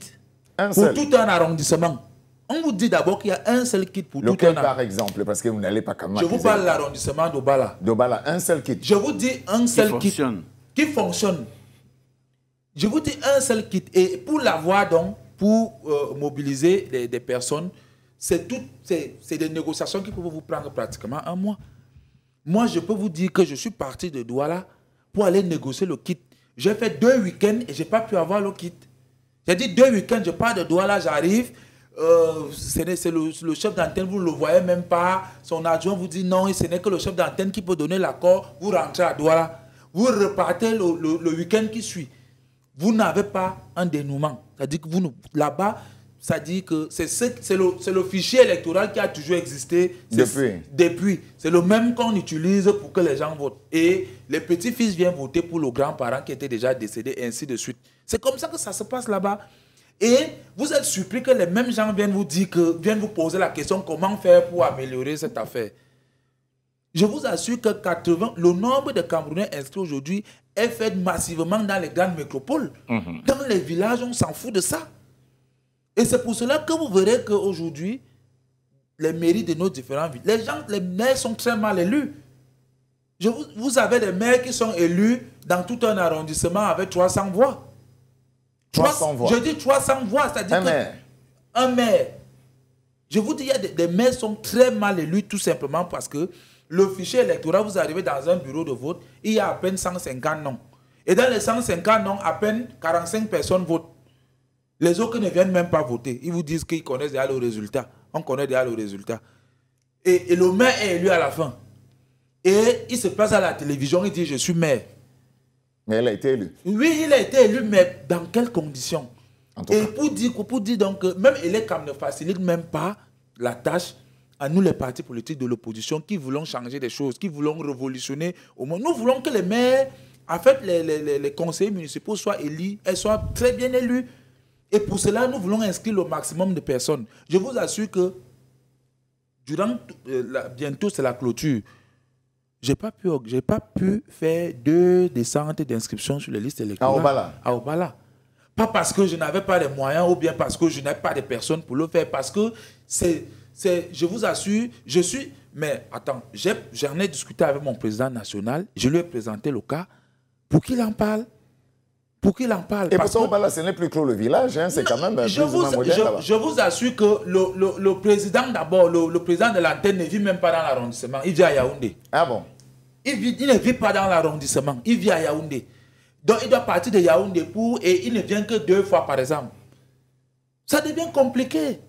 pour tout un arrondissement. On vous dit d'abord qu'il y a un seul kit pour tout un arrondissement. Par exemple, parce que vous n'allez pas comme je vous parle de l'arrondissement d'Obala. D'Obala, un seul kit. Je vous dis un seul kit qui fonctionne. Je vous dis un seul kit. Et pour l'avoir donc, pour mobiliser des personnes, c'est des négociations qui peuvent vous prendre pratiquement un mois. Moi, je peux vous dire que je suis parti de Douala pour aller négocier le kit. J'ai fait 2 week-ends et je n'ai pas pu avoir le kit. J'ai dit 2 week-ends, je pars de Douala, j'arrive. C'est le chef d'antenne, vous ne le voyez même pas. Son adjoint vous dit non, ce n'est que le chef d'antenne qui peut donner l'accord. Vous rentrez à Douala. Vous repartez le week-end qui suit. Vous n'avez pas un dénouement. C'est-à-dire que là-bas, ça dit que c'est le fichier électoral qui a toujours existé depuis. C'est le même qu'on utilise pour que les gens votent. Et les petits-fils viennent voter pour le grand-parent qui était déjà décédé, et ainsi de suite. C'est comme ça que ça se passe là-bas. Et vous êtes surpris que les mêmes gens viennent vous poser la question comment faire pour améliorer cette affaire. Je vous assure que le nombre de Camerounais inscrits aujourd'hui est fait massivement dans les grandes métropoles. Dans les villages, on s'en fout de ça. Et c'est pour cela que vous verrez qu'aujourd'hui, les mairies de nos différents villes, les maires sont très mal élus. Vous avez des maires qui sont élus dans tout un arrondissement avec 300 voix. 300 voix. Je dis 300 voix, c'est-à-dire un maire. Je vous dis, il y a des maires qui sont très mal élus tout simplement parce que le fichier électoral, vous arrivez dans un bureau de vote, il y a à peine 150 noms. Et dans les 150 noms, à peine 45 personnes votent. Les autres ne viennent même pas voter. Ils vous disent qu'ils connaissent déjà le résultat. On connaît déjà le résultat. Et le maire est élu à la fin. Et il se passe à la télévision, il dit « Je suis maire ». Mais il a été élu. Oui, il a été élu, mais dans quelles conditions? Et pour dire donc que même Elecam ne facilite même pas la tâche à nous les partis politiques de l'opposition qui voulons changer des choses, qui voulons révolutionner au monde. Nous voulons que les maires, en fait, les conseillers municipaux soient élus, et soient très bien élus. Et pour cela, nous voulons inscrire le maximum de personnes. Je vous assure que bientôt, c'est la clôture. Je n'ai pas pu faire 2 descentes d'inscription sur les listes électorales. À Obala. Pas parce que je n'avais pas les moyens ou bien parce que je n'ai pas de personnes pour le faire. Parce que je vous assure, mais attends, j'en ai discuté avec mon président national. Je lui ai présenté le cas pour qu'il en parle. Et pourtant, Obala, ce n'est plus que le village, hein, c'est quand même plus ou moins moderne là-bas. Je vous assure que le président d'abord, le président de l'antenne ne vit même pas dans l'arrondissement, il vit à Yaoundé. Ah bon? il ne vit pas dans l'arrondissement, il vit à Yaoundé. Donc il doit partir de Yaoundé et il ne vient que 2 fois par exemple. Ça devient compliqué.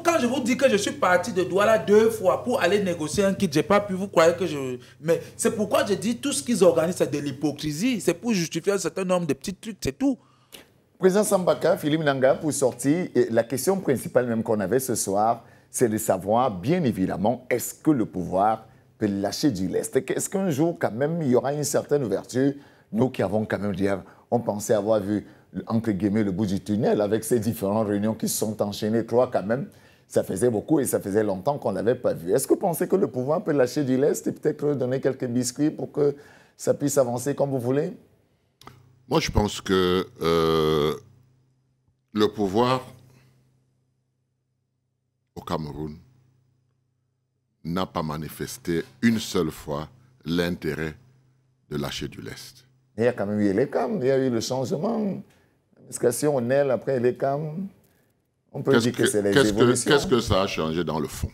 Quand je vous dis que je suis parti de Douala 2 fois pour aller négocier un kit, je n'ai pas pu, vous croyez que je... Mais c'est pourquoi je dis tout ce qu'ils organisent, c'est de l'hypocrisie. C'est pour justifier un certain nombre de petits trucs, c'est tout. Président Sambaka, Philippe Nanga, pour sortir, la question principale même qu'on avait ce soir, c'est de savoir, bien évidemment, est-ce que le pouvoir peut lâcher du lest? Est-ce qu'un jour, quand même, il y aura une certaine ouverture? Nous qui avons quand même dit, on pensait avoir vu, entre guillemets, le bout du tunnel avec ces différentes réunions qui se sont enchaînées. 3 quand même, ça faisait beaucoup et ça faisait longtemps qu'on ne l'avait pas vu. Est-ce que vous pensez que le pouvoir peut lâcher du lest et peut-être donner quelques biscuits pour que ça puisse avancer comme vous voulez? Moi, je pense que le pouvoir au Cameroun n'a pas manifesté une seule fois l'intérêt de lâcher du lest. Il y a quand même eu les CAM, il y a eu le changement. L'administration au NEL après les CAM, on peut dire que c'est les évolutions. Qu'est-ce que ça a changé dans le fond?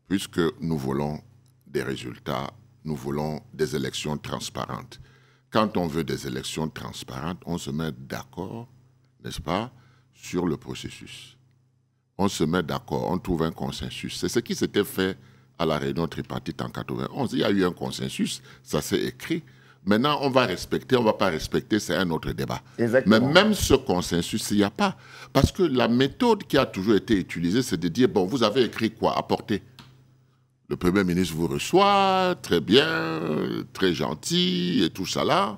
Puisque nous voulons des résultats, nous voulons des élections transparentes. Quand on veut des élections transparentes, on se met d'accord, n'est-ce pas, sur le processus. On se met d'accord, on trouve un consensus. C'est ce qui s'était fait à la réunion tripartite en 91. Il y a eu un consensus, ça s'est écrit. Maintenant, on va respecter, on ne va pas respecter, c'est un autre débat. Exactement. Mais même ce consensus, il n'y a pas. Parce que la méthode qui a toujours été utilisée, c'est de dire, bon, vous avez écrit quoi? Apportez. Le Premier ministre vous reçoit, très bien, très gentil, et tout ça là.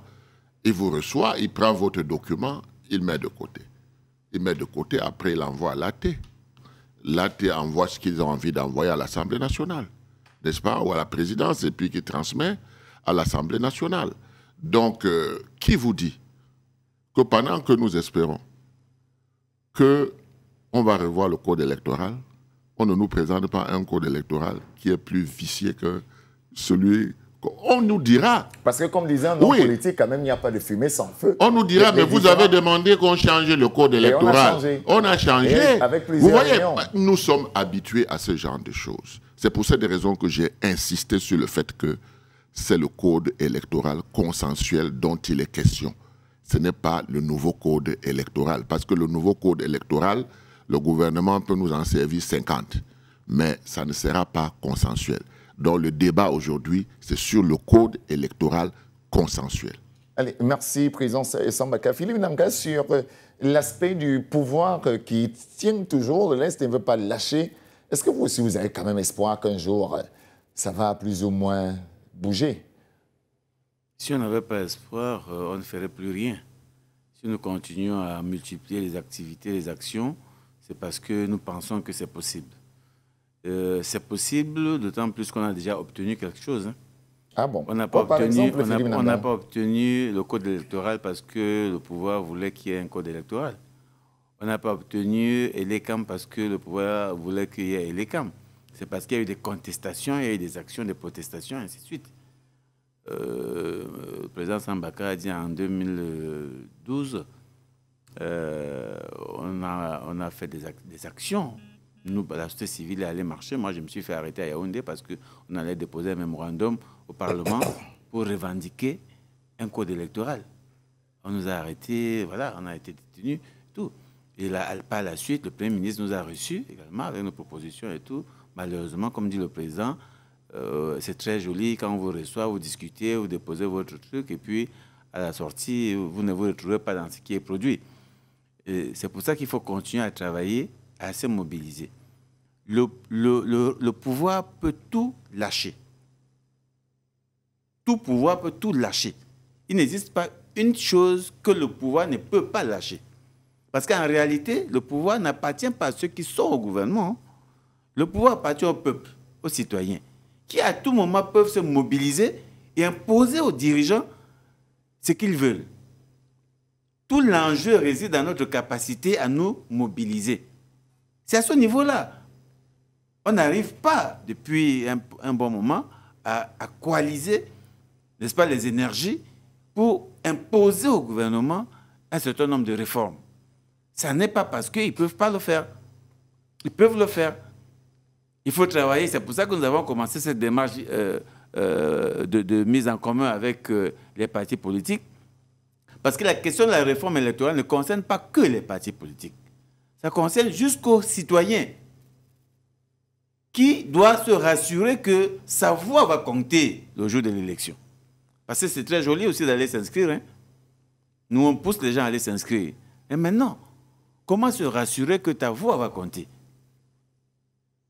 Il vous reçoit, il prend votre document, il met de côté. Il met de côté, après il envoie à l'AT. L'AT envoie ce qu'ils ont envie d'envoyer à l'Assemblée nationale, n'est-ce pas, ou à la présidence, et puis qui transmet à l'Assemblée nationale. Donc, qui vous dit que pendant que nous espérons qu'on va revoir le code électoral, on ne nous présente pas un code électoral qui est plus vicié que celui qu'on nous dira. Parce que comme disait un homme politique, quand même, il n'y a pas de fumée sans feu. On nous dira, mais vous avez demandé qu'on change le code électoral. On a changé. Avec vous voyez, réunions. nous sommes habitués à ce genre de choses. C'est pour cette raison que j'ai insisté sur le fait que c'est le code électoral consensuel dont il est question. Ce n'est pas le nouveau code électoral. Parce que le nouveau code électoral, le gouvernement peut nous en servir 50. Mais ça ne sera pas consensuel. Donc le débat aujourd'hui, c'est sur le code électoral consensuel. Allez, merci, Président Sambaka. Philippe Nanga, sur l'aspect du pouvoir qui tient toujours de l'Est et ne veut pas lâcher, est-ce que vous aussi, vous avez quand même espoir qu'un jour, ça va plus ou moins bouger? Si on n'avait pas espoir, on ne ferait plus rien. Si nous continuons à multiplier les activités, les actions, c'est parce que nous pensons que c'est possible. C'est possible, d'autant plus qu'on a déjà obtenu quelque chose. Hein. Ah bon? On n'a pas, pas obtenu le code électoral parce que le pouvoir voulait qu'il y ait un code électoral. On n'a pas obtenu ELECAM parce que le pouvoir voulait qu'il y ait ELECAM. C'est parce qu'il y a eu des contestations, il y a eu des actions, des protestations, et ainsi de suite. Le président Sambaka a dit en 2012, on a fait des actions. Nous, la société civile est allée marcher. Moi, je me suis fait arrêter à Yaoundé parce qu'on allait déposer un mémorandum au Parlement pour revendiquer un code électoral. On nous a arrêtés, voilà, on a été détenus, tout. Et là, par la suite, le Premier ministre nous a reçus également avec nos propositions et tout. Malheureusement, comme dit le président, c'est très joli quand on vous reçoit, vous discutez, vous déposez votre truc et puis à la sortie, vous ne vous retrouvez pas dans ce qui est produit. C'est pour ça qu'il faut continuer à travailler, à se mobiliser. Le pouvoir peut tout lâcher. Tout pouvoir peut tout lâcher. Il n'existe pas une chose que le pouvoir ne peut pas lâcher. Parce qu'en réalité, le pouvoir n'appartient pas à ceux qui sont au gouvernement. Le pouvoir appartient au peuple, aux citoyens, qui à tout moment peuvent se mobiliser et imposer aux dirigeants ce qu'ils veulent. Tout l'enjeu réside dans notre capacité à nous mobiliser. C'est à ce niveau-là. On n'arrive pas, depuis un bon moment, à coaliser, n'est-ce pas, les énergies pour imposer au gouvernement un certain nombre de réformes. Ça n'est pas parce qu'ils ne peuvent pas le faire. Ils peuvent le faire. Il faut travailler. C'est pour ça que nous avons commencé cette démarche de mise en commun avec les partis politiques. Parce que la question de la réforme électorale ne concerne pas que les partis politiques. Ça concerne jusqu'aux citoyens qui doivent se rassurer que sa voix va compter le jour de l'élection. Parce que c'est très joli aussi d'aller s'inscrire. Hein. Nous, on pousse les gens à aller s'inscrire. Et maintenant, comment se rassurer que ta voix va compter?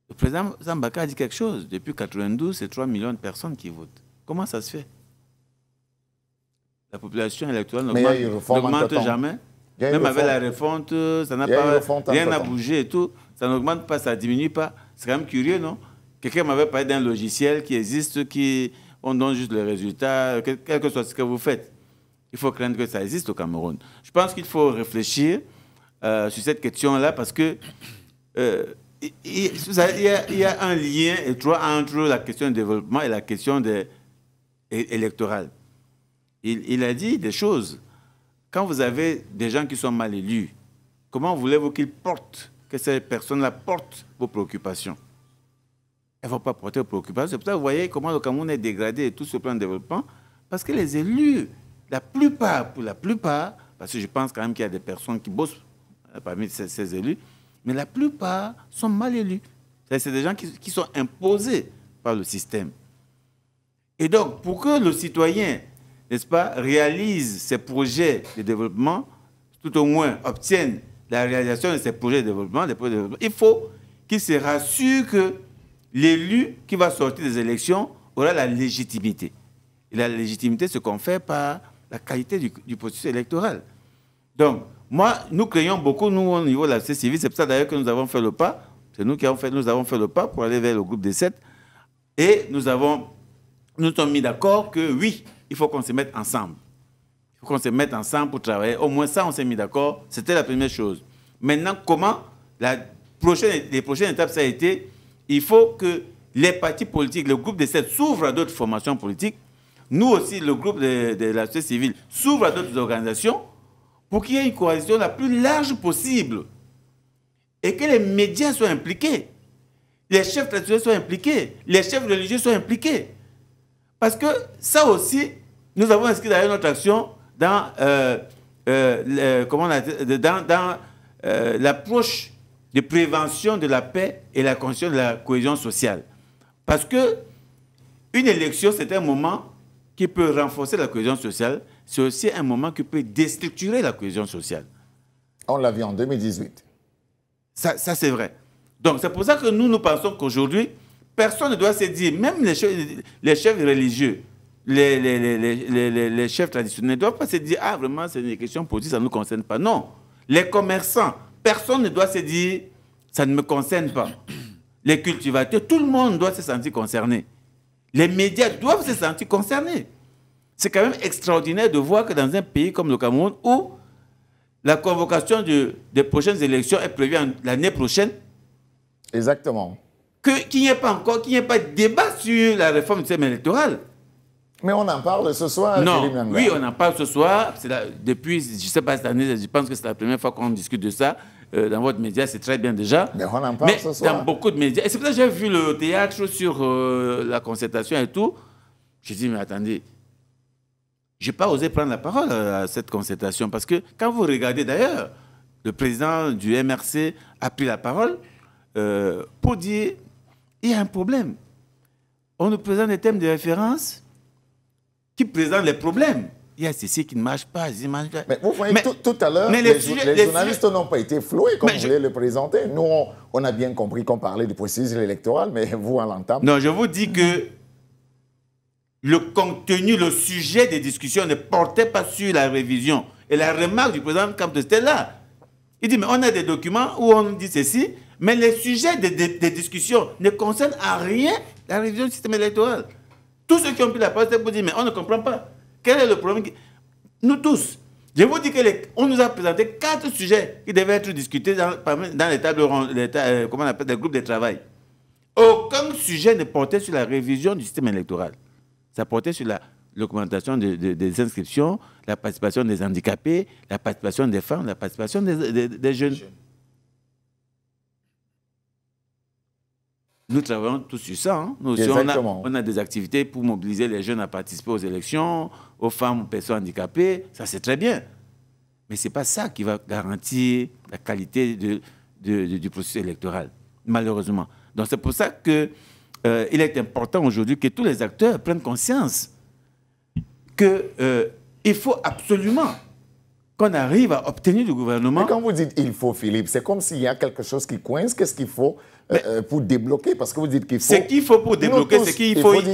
Le président Zambaka a dit quelque chose. Depuis 1992, c'est 3 millions de personnes qui votent. Comment ça se fait? La population électorale n'augmente jamais. Même avec la refonte, rien n'a bougé et tout. Ça n'augmente pas, ça ne diminue pas. C'est quand même curieux, non? Quelqu'un m'avait parlé d'un logiciel qui existe, on donne juste les résultats, quel que soit ce que vous faites. Il faut craindre que ça existe au Cameroun. Je pense qu'il faut réfléchir sur cette question-là parce que il y a un lien étroit entre la question du développement et la question électorale. Il a dit des choses. Quand vous avez des gens qui sont mal élus, comment voulez-vous qu'ils portent, que ces personnes-là portent vos préoccupations? Elles ne vont pas porter vos préoccupations. C'est pour ça que vous voyez comment le Cameroun est dégradé et tout ce plan de développement. Parce que les élus, pour la plupart, parce que je pense quand même qu'il y a des personnes qui bossent parmi ces élus, mais la plupart sont mal élus. C'est des gens qui sont imposés par le système. Et donc, pour que le citoyen, n'est-ce pas, réalise ses projets de développement, tout au moins obtienne la réalisation de ses projets de développement, il faut qu'il se rassure que l'élu qui va sortir des élections aura la légitimité. Et la légitimité se confère par la qualité du processus électoral. Donc, nous craignons beaucoup, nous, au niveau de la société civile, c'est pour ça d'ailleurs que nous avons fait le pas, c'est nous qui avons fait le pas pour aller vers le groupe des 7, et nous sommes mis d'accord que oui, il faut qu'on se mette ensemble. Il faut qu'on se mette ensemble pour travailler. Au moins ça, on s'est mis d'accord. C'était la première chose. Maintenant, comment les prochaines étapes, ça a été, il faut que les partis politiques, le groupe des 7 s'ouvrent à d'autres formations politiques. Nous aussi, le groupe de la société civile, s'ouvre à d'autres organisations pour qu'il y ait une coalition la plus large possible. Et que les médias soient impliqués. Les chefs traditionnels soient impliqués. Les chefs religieux soient impliqués. Parce que ça aussi, nous avons inscrit d'ailleurs notre action dans l'approche de prévention de la paix et la construction de la cohésion sociale. Parce que une élection, c'est un moment qui peut renforcer la cohésion sociale, c'est aussi un moment qui peut déstructurer la cohésion sociale. On l'a vu en 2018. Ça c'est vrai. Donc c'est pour ça que nous pensons qu'aujourd'hui, personne ne doit se dire, même les chefs religieux, les chefs traditionnels ne doivent pas se dire, ah vraiment c'est une question politique, ça ne nous concerne pas. Non. Les commerçants, personne ne doit se dire, ça ne me concerne pas. Les cultivateurs, tout le monde doit se sentir concerné. Les médias doivent se sentir concernés. C'est quand même extraordinaire de voir que dans un pays comme le Cameroun, où la convocation des prochaines élections est prévue l'année prochaine. Exactement. Qu'il n'y ait pas de débat sur la réforme du système électoral. Mais on en parle ce soir. Non, oui, on en parle ce soir. Depuis, je ne sais pas cette année, je pense que c'est la première fois qu'on discute de ça. Dans votre média, c'est très bien déjà. Mais on en parle ce soir. Dans beaucoup de médias. Et c'est pour ça que j'ai vu le théâtre sur la concertation et tout. J'ai dit, mais attendez, je n'ai pas osé prendre la parole à cette concertation. Parce que quand vous regardez d'ailleurs, le président du MRC a pris la parole pour dire, il y a un problème. On nous présente des thèmes de référence qui présentent les problèmes. Il y a ceci qui ne marche pas. Mais vous voyez, tout à l'heure, les journalistes n'ont pas été floués comme vous voulez le présenter. Nous, on a bien compris qu'on parlait du processus électoral, mais vous, à l'entame... Non, je vous dis que le contenu, le sujet des discussions ne portait pas sur la révision. Et la remarque du président Campte, c'était là. Il dit, mais on a des documents où on dit ceci, mais les sujets des discussions ne concernent à rien la révision du système électoral. Tous ceux qui ont pris la parole, c'est pour dire, mais on ne comprend pas. Quel est le problème? Nous tous. Je vous dis qu'on nous a présenté 4 sujets qui devaient être discutés dans les tables comment on appelle, des groupes de travail. Aucun sujet ne portait sur la révision du système électoral. Ça portait sur l'augmentation des inscriptions, la participation des handicapés, la participation des femmes, la participation des jeunes. Nous travaillons tous sur ça. Hein. Nous aussi, on a des activités pour mobiliser les jeunes à participer aux élections, aux femmes, aux personnes handicapées. Ça, c'est très bien. Mais ce n'est pas ça qui va garantir la qualité du processus électoral, malheureusement. Donc, c'est pour ça qu'il est important aujourd'hui que tous les acteurs prennent conscience qu'il faut absolument qu'on arrive à obtenir du gouvernement... Mais quand vous dites « il faut », Philippe, c'est comme s'il y a quelque chose qui coince. Qu'est-ce qu'il faut pour débloquer? Parce que vous dites qu'il faut... Ce qu'il faut pour débloquer, c'est qu'il faut une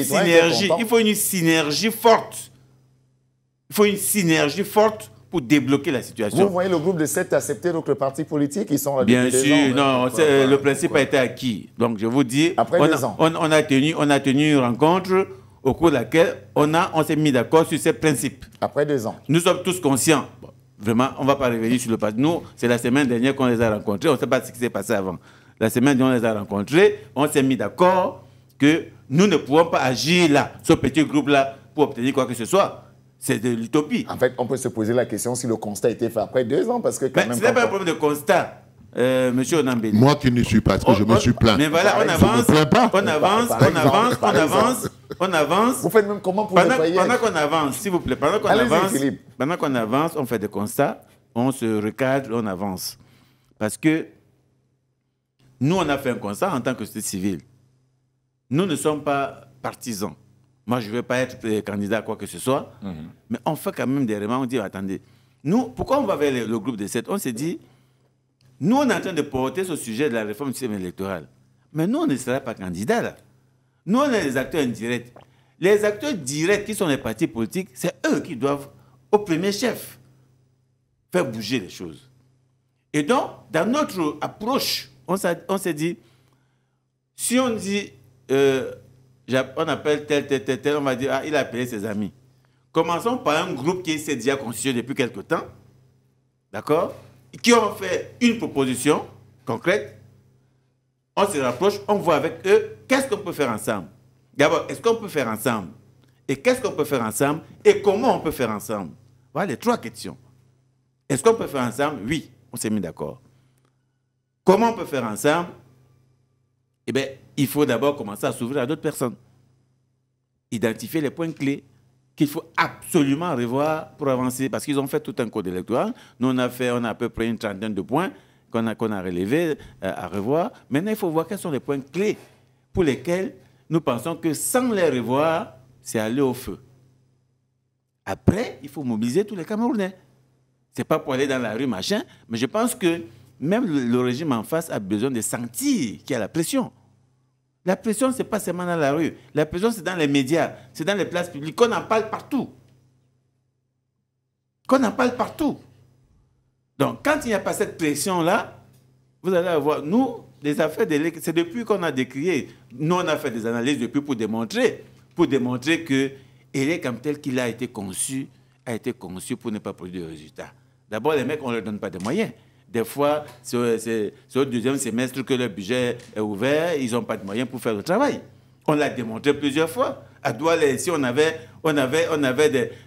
synergie. Il faut une synergie forte. Il faut une synergie forte pour débloquer la situation. Vous voyez le groupe de 7 accepter donc le parti politique, ils sont là bien sûr, non, le principe a été acquis. Donc je vous dis, on a tenu une rencontre au cours de laquelle on s'est mis d'accord sur ces principes. Après 2 ans. Nous sommes tous conscients. Bon, vraiment, on ne va pas revenir sur le passé. Nous, c'est la semaine dernière qu'on les a rencontrés. On ne sait pas ce qui s'est passé avant. La semaine dernière, on les a rencontrés. On s'est mis d'accord que nous ne pouvons pas agir là, ce petit groupe-là, pour obtenir quoi que ce soit. C'est de l'utopie. En fait, on peut se poser la question si le constat a été fait après 2 ans, parce que quand même... Ce n'est pas un problème de constat, monsieur Onambele. Moi qui ne suis pas, parce que je me suis plaint. Mais voilà, on avance. Vous faites même comment pour nettoyer? Pendant qu'on avance, s'il vous plaît, pendant qu'on avance, on fait des constats, on se recadre, on avance. Parce que nous, on a fait un constat en tant que société civile. Nous ne sommes pas partisans. Moi, je ne veux pas être candidat à quoi que ce soit, mais on fait quand même des remarques. On dit, attendez, nous, pourquoi on va vers le groupe de 7? On s'est dit, nous, on est en train de porter ce sujet de la réforme du système électoral. Mais nous, on ne sera pas candidats, là. Nous, on est les acteurs indirects. Les acteurs directs qui sont les partis politiques, c'est eux qui doivent, au premier chef, faire bouger les choses. Et donc, dans notre approche, on s'est dit, si on dit... on appelle tel, on va dire, il a appelé ses amis. Commençons par un groupe qui s'est déjà constitué depuis quelque temps, d'accord, qui ont fait une proposition concrète. On se rapproche, on voit avec eux qu'est-ce qu'on peut faire ensemble. D'abord, est-ce qu'on peut faire ensemble? Et qu'est-ce qu'on peut faire ensemble? Et comment on peut faire ensemble? Voilà les 3 questions. Est-ce qu'on peut faire ensemble? Oui, on s'est mis d'accord. Comment on peut faire ensemble? Eh bien, il faut d'abord commencer à s'ouvrir à d'autres personnes. Identifier les points clés qu'il faut absolument revoir pour avancer. Parce qu'ils ont fait tout un code électoral. Nous, on a à peu près une trentaine de points qu'on a relevés à revoir. Maintenant, il faut voir quels sont les points clés pour lesquels nous pensons que sans les revoir, c'est aller au feu. Après, il faut mobiliser tous les Camerounais. Ce n'est pas pour aller dans la rue, machin, mais je pense que même le régime en face a besoin de sentir qu'il y a la pression. La pression, ce n'est pas seulement dans la rue. La pression, c'est dans les médias, c'est dans les places publiques, qu'on en parle partout. Qu'on en parle partout. Donc, quand il n'y a pas cette pression-là, vous allez avoir, nous, les affaires c'est depuis qu'on a décrié. Nous, on a fait des analyses depuis pour démontrer que l'élec comme tel qu'il a été conçu pour ne pas produire de résultats. D'abord, les mecs, on ne leur donne pas de moyens. Des fois, c'est au 2e semestre que le budget est ouvert, ils n'ont pas de moyens pour faire le travail. On l'a démontré plusieurs fois. À Douala, ici, on avait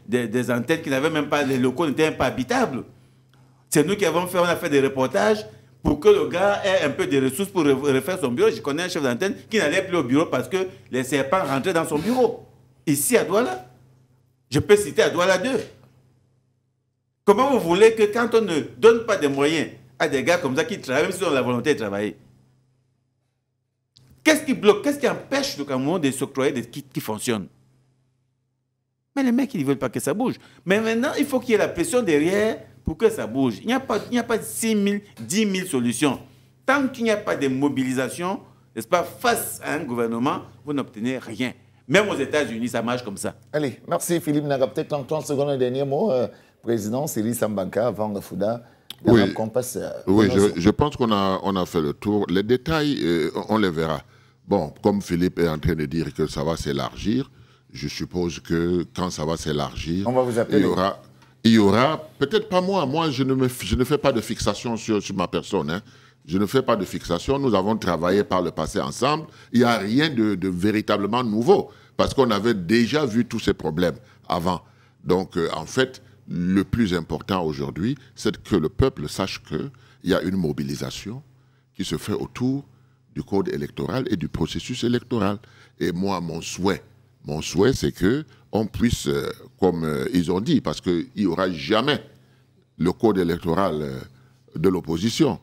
des antennes qui n'avaient même pas, les locaux n'étaient même pas habitables. C'est nous qui avons fait, on a fait des reportages pour que le gars ait un peu de ressources pour refaire son bureau. Je connais un chef d'antenne qui n'allait plus au bureau parce que les serpents rentraient dans son bureau. Ici, à Douala. Je peux citer à Douala 2. Comment vous voulez que quand on ne donne pas de moyens à des gars comme ça qui travaillent, même s'ils ont la volonté de travailler, qu'est-ce qui bloque, qu'est-ce qui empêche le Cameroun de s'octroyer des kits qui fonctionnent? Mais les mecs, ils ne veulent pas que ça bouge. Mais maintenant, il faut qu'il y ait la pression derrière pour que ça bouge. Il n'y a pas 6 000, 10 000 solutions. Tant qu'il n'y a pas de mobilisation, n'est-ce pas, face à un gouvernement, vous n'obtenez rien. Même aux États-Unis, ça marche comme ça. Allez, merci Philippe Naga. Peut-être en 30 secondes, un dernier mot. Président Cyril Sambanka, avant Fouda. Oui, je pense qu'on a fait le tour. Les détails, on les verra. Bon, comme Philippe est en train de dire que ça va s'élargir, je suppose que quand ça va s'élargir, on va vous appeler. Il y aura, peut-être pas moi, je ne fais pas de fixation sur ma personne. Hein. Je ne fais pas de fixation. Nous avons travaillé par le passé ensemble. Il n'y a rien de véritablement nouveau parce qu'on avait déjà vu tous ces problèmes avant. Donc, en fait, le plus important aujourd'hui, c'est que le peuple sache qu'il y a une mobilisation qui se fait autour du code électoral et du processus électoral. Et moi, mon souhait, c'est qu'on puisse, comme ils ont dit, parce qu'il n'y aura jamais le code électoral de l'opposition.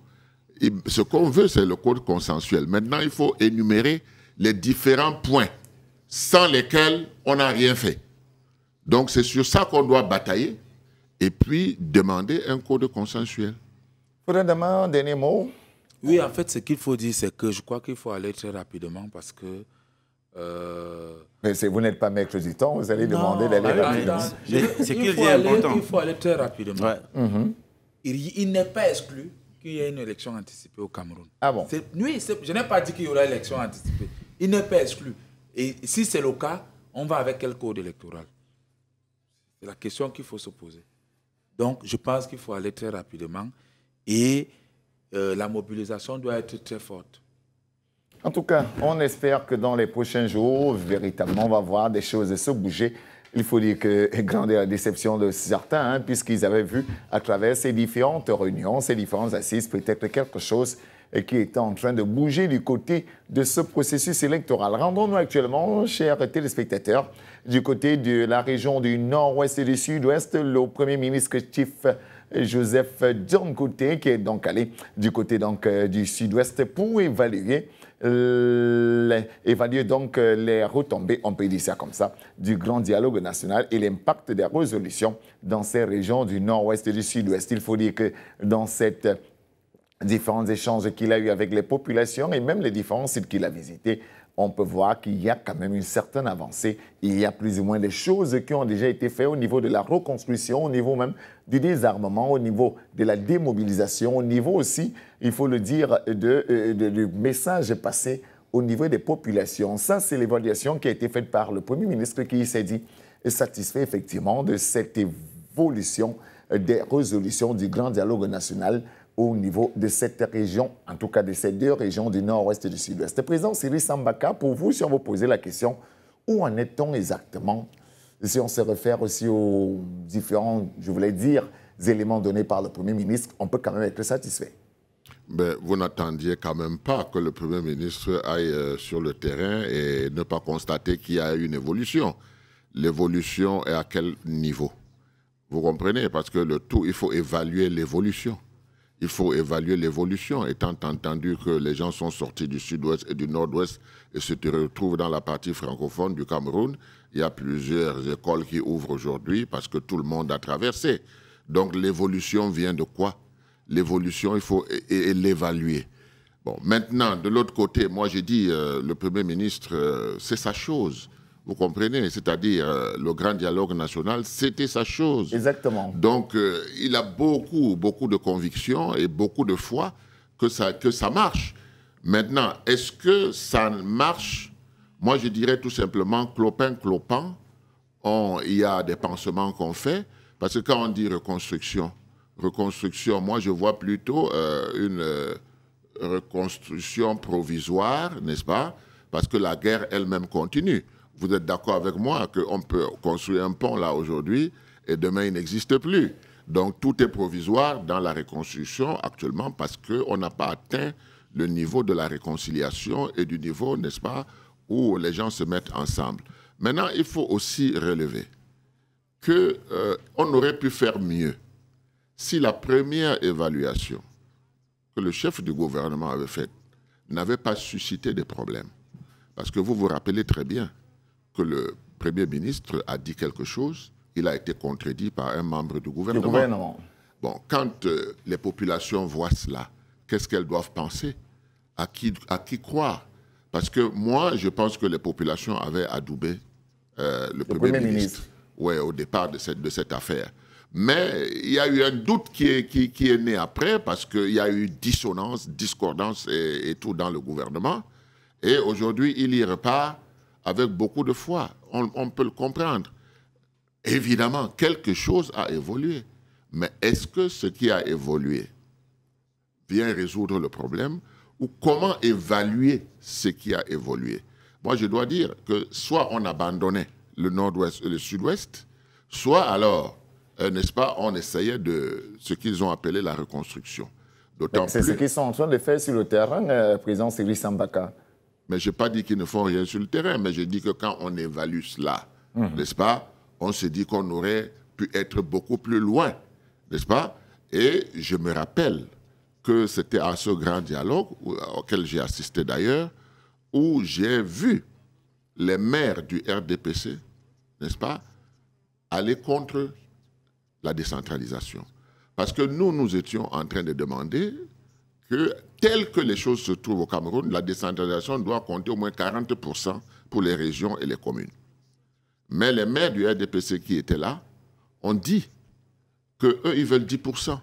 Ce qu'on veut, c'est le code consensuel. Maintenant, il faut énumérer les différents points sans lesquels on n'a rien fait. Donc, c'est sur ça qu'on doit batailler et puis demander un code consensuel. Fourendaman, dernier mot. Oui, en fait, ce qu'il faut dire, c'est que je crois qu'il faut aller très rapidement parce que... Mais vous n'êtes pas maître du temps, vous allez demander d'aller rapidement. C'est qu'il dit important. Il faut aller très rapidement. Ouais. Il n'est pas exclu qu'il y ait une élection anticipée au Cameroun. Ah bon? Oui, je n'ai pas dit qu'il y aura une élection anticipée. Il n'est pas exclu. Et si c'est le cas, on va avec quel code électoral? C'est la question qu'il faut se poser. Donc, je pense qu'il faut aller très rapidement et la mobilisation doit être très forte. En tout cas, on espère que dans les prochains jours, véritablement, on va voir des choses se bouger. Il faut dire que grande est la déception de certains, puisqu'ils avaient vu à travers ces différentes réunions, ces différentes assises, peut-être quelque chose qui est en train de bouger du côté de ce processus électoral. Rendons-nous actuellement, chers téléspectateurs, du côté de la région du nord-ouest et du sud-ouest, le Premier ministre Chief Joseph John Côté, qui est donc allé du côté du sud-ouest pour évaluer les retombées, on peut dire ça comme ça, du grand dialogue national et l'impact des résolutions dans ces régions du nord-ouest et du sud-ouest. Il faut dire que dans ces différents échanges qu'il a eu avec les populations et même les différents sites qu'il a visités, on peut voir qu'il y a quand même une certaine avancée. Il y a plus ou moins des choses qui ont déjà été faites au niveau de la reconstruction, au niveau même du désarmement, au niveau de la démobilisation, au niveau aussi, il faut le dire, du message passé au niveau des populations. Ça, c'est l'évaluation qui a été faite par le Premier ministre qui s'est dit satisfait effectivement de cette évolution des résolutions du grand dialogue national au niveau de cette région, en tout cas de ces deux régions du nord-ouest et du sud-ouest. Président Cyril Sambaka, pour vous, si on vous posait la question, où en est-on exactement? Si on se réfère aussi aux différents, je voulais dire, éléments donnés par le Premier ministre, on peut quand même être satisfait. Ben, vous n'attendiez quand même pas que le Premier ministre aille sur le terrain et ne pas constater qu'il y a une évolution. L'évolution est à quel niveau? Vous comprenez? Parce que le tout, il faut évaluer l'évolution. Il faut évaluer l'évolution, étant entendu que les gens sont sortis du sud-ouest et du nord-ouest et se retrouvent dans la partie francophone du Cameroun. Il y a plusieurs écoles qui ouvrent aujourd'hui parce que tout le monde a traversé. Donc l'évolution vient de quoi? L'évolution, il faut l'évaluer. Bon, maintenant, de l'autre côté, moi j'ai dit, le Premier ministre, c'est sa chose. Vous comprenez? C'est-à-dire, le grand dialogue national, c'était sa chose. Exactement. Donc, il a beaucoup de convictions et beaucoup de foi que ça marche. Maintenant, est-ce que ça marche? Moi, je dirais tout simplement, clopin-clopant, il y a des pansements qu'on fait. Parce que quand on dit reconstruction, moi, je vois plutôt une reconstruction provisoire, n'est-ce pas? Parce que la guerre elle-même continue. Vous êtes d'accord avec moi qu'on peut construire un pont là aujourd'hui et demain il n'existe plus. Donc tout est provisoire dans la reconstruction actuellement parce qu'on n'a pas atteint le niveau de la réconciliation et du niveau, n'est-ce pas, où les gens se mettent ensemble. Maintenant, il faut aussi relever qu'on aurait pu faire mieux si la première évaluation que le chef du gouvernement avait faite n'avait pas suscité des problèmes. Parce que vous vous rappelez très bien que le Premier ministre a dit quelque chose, il a été contredit par un membre du gouvernement. Bon, quand les populations voient cela, qu'est-ce qu'elles doivent penser? À qui croire? Parce que moi, je pense que les populations avaient adoubé le Premier ministre. Ouais, au départ de cette affaire. Mais il y a eu un doute qui est né après parce qu'il y a eu dissonance, discordance et tout dans le gouvernement. Et aujourd'hui, il y repart avec beaucoup de foi. On peut le comprendre. Évidemment, quelque chose a évolué. Mais est-ce que ce qui a évolué vient résoudre le problème ou comment évaluer ce qui a évolué? Moi, je dois dire que soit on abandonnait le nord-ouest et le sud-ouest, soit alors, n'est-ce pas, on essayait de ce qu'ils ont appelé la reconstruction. C'est ce qu'ils sont en train de faire sur le terrain, président Cyril Sambaka. Mais je n'ai pas dit qu'ils ne font rien sur le terrain, mais je dis que quand on évalue cela, n'est-ce pas, on se dit qu'on aurait pu être beaucoup plus loin, n'est-ce pas? Et je me rappelle que c'était à ce grand dialogue, auquel j'ai assisté d'ailleurs, où j'ai vu les maires du RDPC, n'est-ce pas, aller contre la décentralisation. Parce que nous étions en train de demander que, telles que les choses se trouvent au Cameroun, la décentralisation doit compter au moins 40% pour les régions et les communes. Mais les maires du RDPC qui étaient là ont dit qu'eux, ils veulent 10%.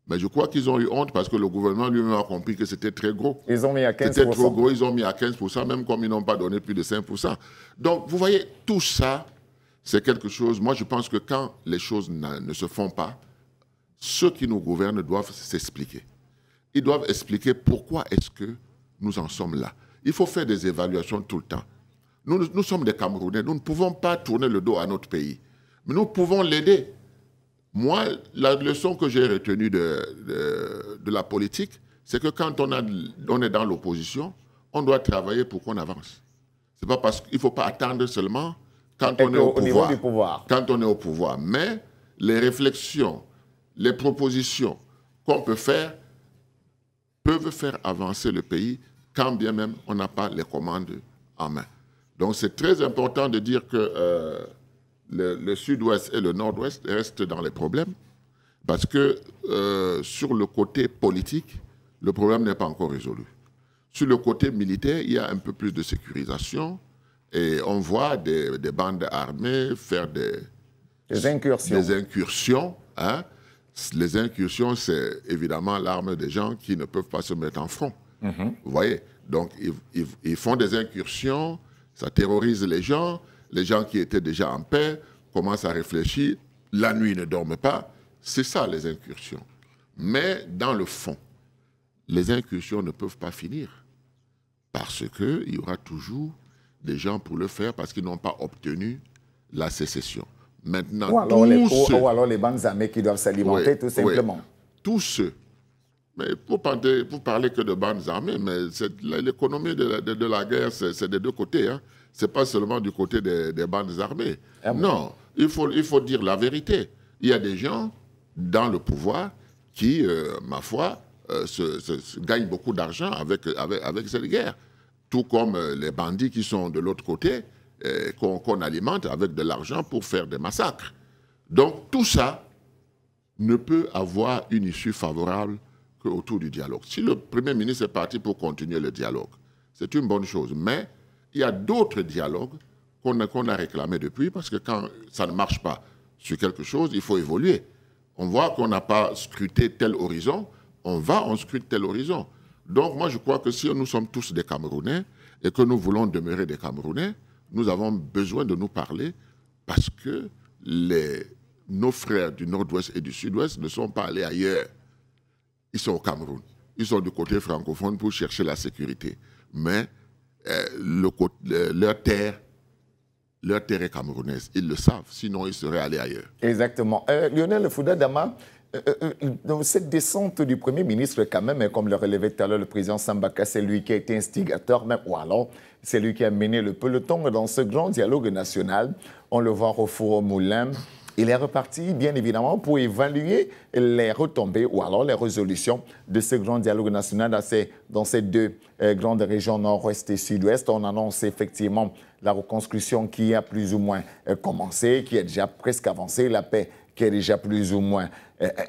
Mais je crois qu'ils ont eu honte parce que le gouvernement lui-même a compris que c'était très gros. Ils ont mis à 15%. C'était trop gros, ils ont mis à 15%, même comme ils n'ont pas donné plus de 5%. Donc, vous voyez, tout ça, c'est quelque chose... Moi, je pense que quand les choses ne se font pas, ceux qui nous gouvernent doivent s'expliquer. Ils doivent expliquer pourquoi est-ce que nous en sommes là. Il faut faire des évaluations tout le temps. Nous sommes des Camerounais, nous ne pouvons pas tourner le dos à notre pays. Mais nous pouvons l'aider. Moi, la leçon que j'ai retenue de la politique, c'est que quand on est dans l'opposition, on doit travailler pour qu'on avance. C'est pas parce qu'il ne faut pas attendre seulement quand on est au pouvoir. Quand on est au pouvoir. Mais les réflexions, les propositions qu'on peut faire peuvent faire avancer le pays quand bien même on n'a pas les commandes en main. Donc c'est très important de dire que le sud-ouest et le nord-ouest restent dans les problèmes parce que sur le côté politique, le problème n'est pas encore résolu. Sur le côté militaire, il y a un peu plus de sécurisation et on voit des bandes armées faire des incursions. Hein. Les incursions, c'est évidemment l'arme des gens qui ne peuvent pas se mettre en front. Vous voyez? Donc, ils font des incursions, ça terrorise les gens qui étaient déjà en paix commencent à réfléchir, la nuit ne dorment pas. C'est ça, les incursions. Mais dans le fond, les incursions ne peuvent pas finir parce qu'il y aura toujours des gens pour le faire parce qu'ils n'ont pas obtenu la sécession. Maintenant, ou alors les bandes armées qui doivent s'alimenter, tout simplement. Oui. Tous ceux. Mais vous parlez que de bandes armées, mais l'économie de la guerre, c'est des deux côtés. Hein. Ce n'est pas seulement du côté des bandes armées. Non, il faut dire la vérité. Il y a des gens dans le pouvoir qui, ma foi, gagnent beaucoup d'argent avec cette guerre. Tout comme les bandits qui sont de l'autre côté, qu'on alimente avec de l'argent pour faire des massacres. Donc tout ça ne peut avoir une issue favorable qu'autour du dialogue. Si le Premier ministre est parti pour continuer le dialogue, c'est une bonne chose. Mais il y a d'autres dialogues qu'on a réclamés depuis parce que quand ça ne marche pas sur quelque chose, il faut évoluer. On voit qu'on n'a pas scruté tel horizon, on scrute tel horizon. Donc moi je crois que si nous sommes tous des Camerounais et que nous voulons demeurer des Camerounais, nous avons besoin de nous parler parce que nos frères du nord-ouest et du sud-ouest ne sont pas allés ailleurs. Ils sont au Cameroun. Ils sont du côté francophone pour chercher la sécurité. Mais leur terre est camerounaise. Ils le savent. Sinon, ils seraient allés ailleurs. Exactement. Lionel Fouda Dama, dans cette descente du Premier ministre, quand même, comme le relevait tout à l'heure le président Sambaka, c'est lui qui a été instigateur, même, ou alors c'est lui qui a mené le peloton dans ce grand dialogue national. On le voit au Four Moulin. Il est reparti, bien évidemment, pour évaluer les retombées ou alors les résolutions de ce grand dialogue national dans ces deux grandes régions nord-ouest et sud-ouest. On annonce effectivement la reconstruction qui a plus ou moins commencé, qui est déjà presque avancée, la paix qui est déjà plus ou moins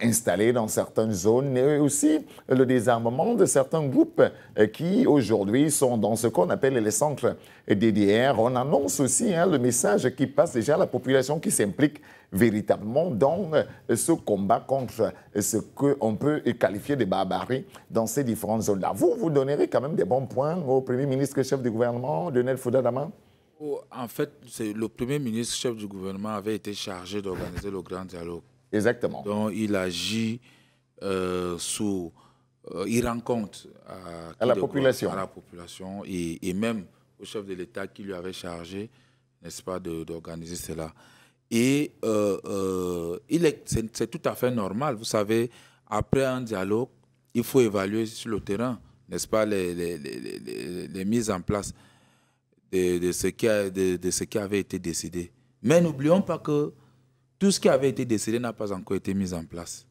installée dans certaines zones, et aussi le désarmement de certains groupes qui aujourd'hui sont dans ce qu'on appelle les centres DDR. On annonce aussi le message qui passe déjà à la population qui s'implique véritablement dans ce combat contre ce qu'on peut qualifier de barbarie dans ces différentes zones-là. Vous donnerez quand même des bons points au Premier ministre, chef du gouvernement, Lionel Fouda Dama? En fait, le Premier ministre, chef du gouvernement, avait été chargé d'organiser le grand dialogue. Exactement. Donc, il agit il rend compte à la population et même au chef de l'État qui lui avait chargé, n'est-ce pas, d'organiser cela. Et c'est tout à fait normal. Vous savez, après un dialogue, il faut évaluer sur le terrain, n'est-ce pas, les mises en place de ce qui avait été décidé. Mais n'oublions pas que tout ce qui avait été décidé n'a pas encore été mis en place.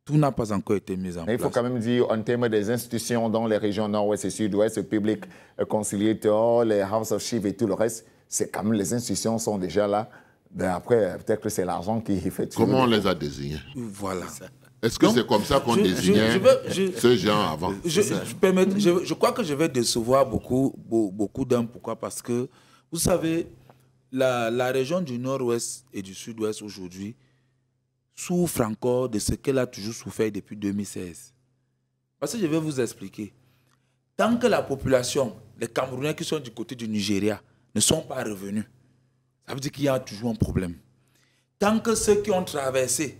Tout n'a pas encore été mis en place. Mais il faut quand même dire, en termes des institutions dans les régions nord-ouest et sud-ouest, le public conciliateur, les House of Chiefs et tout le reste, c'est quand même les institutions sont déjà là. Ben après, peut-être que c'est l'argent qui fait tout. Comment on les a désignés? Voilà. Est-ce que c'est comme ça qu'on désignait ces gens avant? Je crois que je vais décevoir beaucoup d'hommes. Pourquoi? Parce que, vous savez, la région du nord-ouest et du sud-ouest aujourd'hui souffre encore de ce qu'elle a toujours souffert depuis 2016. Parce que je vais vous expliquer. Tant que la population, les Camerounais qui sont du côté du Nigeria, ne sont pas revenus, ça veut dire qu'il y a toujours un problème. Tant que ceux qui ont traversé,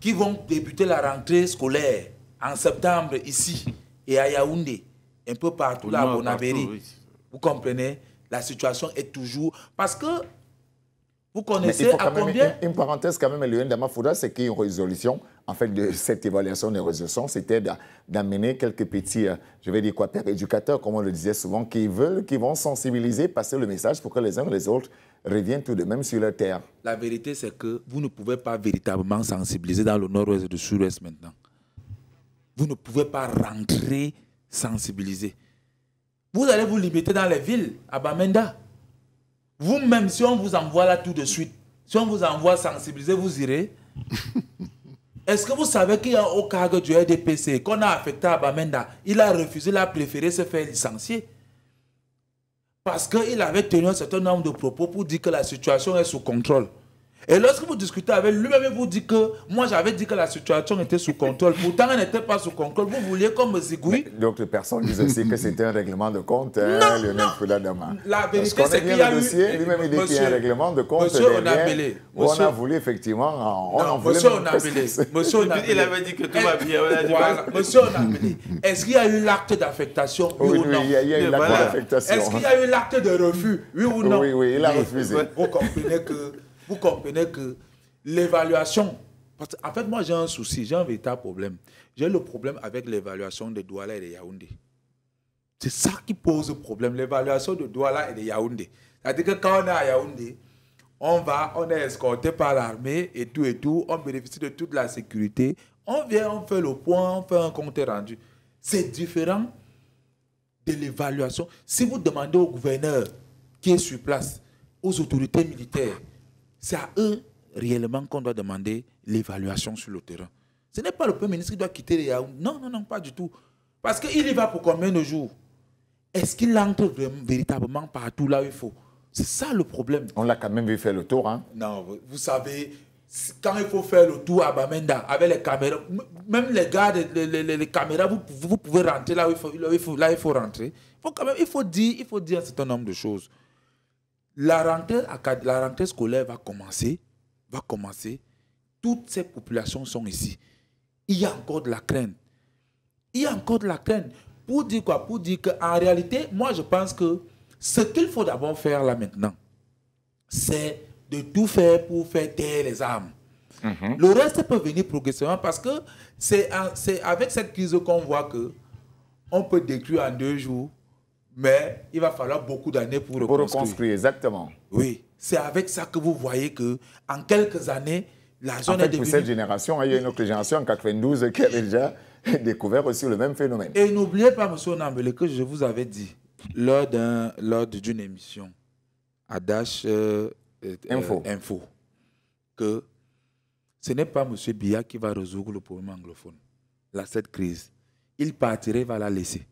qui vont débuter la rentrée scolaire en septembre ici et à Yaoundé, un peu partout là à Bonabéry, oui. Vous comprenez, la situation est toujours... Parce que vous connaissez à combien... Une parenthèse quand même, Léon Damafouda, c'est qu'il y a une résolution, en fait, de cette évaluation des résolutions, c'était d'amener quelques petits, je vais dire quoi, pères éducateurs, comme on le disait souvent, qui vont sensibiliser, passer le message pour que les uns et les autres reviennent tout de même sur leur terre. La vérité, c'est que vous ne pouvez pas véritablement sensibiliser dans le nord-ouest et le sud-ouest maintenant. Vous ne pouvez pas rentrer sensibiliser. Vous allez vous limiter dans les villes, à Bamenda. Vous-même, si on vous envoie là tout de suite, si on vous envoie sensibiliser, vous irez. Est-ce que vous savez qu'il y a un cadre du RDPC qu'on a affecté à Bamenda, il a refusé, il a préféré se faire licencier parce qu'il avait tenu un certain nombre de propos pour dire que la situation est sous contrôle. Et lorsque vous discutez avec lui-même, il vous dit que moi j'avais dit que la situation était sous contrôle. Pourtant, elle n'était pas sous contrôle. Vous vouliez comme Zigouille. D'autres personnes disent aussi que c'était un règlement de compte, Lionel Fouda-Dama. La vérité, c'est qu'il y a eu... Lui-même, il dit qu'il y a un règlement de compte. Monsieur Onabélé. On a voulu effectivement... Monsieur Onabélé. Il avait dit que tout va bien. Voilà. Monsieur Onabélé. Est-ce qu'il y a eu l'acte d'affectation? Oui ou non? Oui, il y a eu l'acte d'affectation. Est-ce qu'il y a eu l'acte de refus? Oui ou non? Oui, il a refusé. Vous comprenez que l'évaluation... En fait, moi, j'ai un souci, j'ai un véritable problème. J'ai le problème avec l'évaluation de Douala et de Yaoundé. C'est ça qui pose problème, l'évaluation de Douala et de Yaoundé. C'est-à-dire que quand on est à Yaoundé, on est escorté par l'armée et tout, on bénéficie de toute la sécurité. On vient, on fait le point, on fait un compte rendu. C'est différent de l'évaluation. Si vous demandez au gouverneur qui est sur place, aux autorités militaires, c'est à eux réellement qu'on doit demander l'évaluation sur le terrain. Ce n'est pas le Premier ministre qui doit quitter les Yaoundé. Non, pas du tout. Parce qu'il y va pour combien de jours? Est-ce qu'il entre véritablement partout là où il faut? C'est ça le problème. On l'a quand même vu faire le tour. Hein? Non, vous savez, quand il faut faire le tour à Bamenda, avec les caméras, même les gars, les caméras, vous pouvez rentrer là où il faut rentrer. Il faut dire un certain nombre de choses. La rentrée scolaire va commencer. Toutes ces populations sont ici. Il y a encore de la crainte. Pour dire quoi? Pour dire qu'en réalité, moi je pense que ce qu'il faut d'abord faire là maintenant, c'est de tout faire pour faire taire les armes. Le reste peut venir progressivement parce que c'est avec cette crise qu'on voit qu'on peut détruire en 2 jours. Mais il va falloir beaucoup d'années pour reconstruire. Exactement. Oui, c'est avec ça que vous voyez qu'en quelques années, la zone est devenue... Pour cette génération, il y a une autre génération en 92 qui avait déjà découvert aussi le même phénomène. Et n'oubliez pas, M. Onambélé, que je vous avais dit lors d'une émission à Dash Info que ce n'est pas M. Biya qui va résoudre le problème anglophone. Cette crise, il partirait, il va la laisser.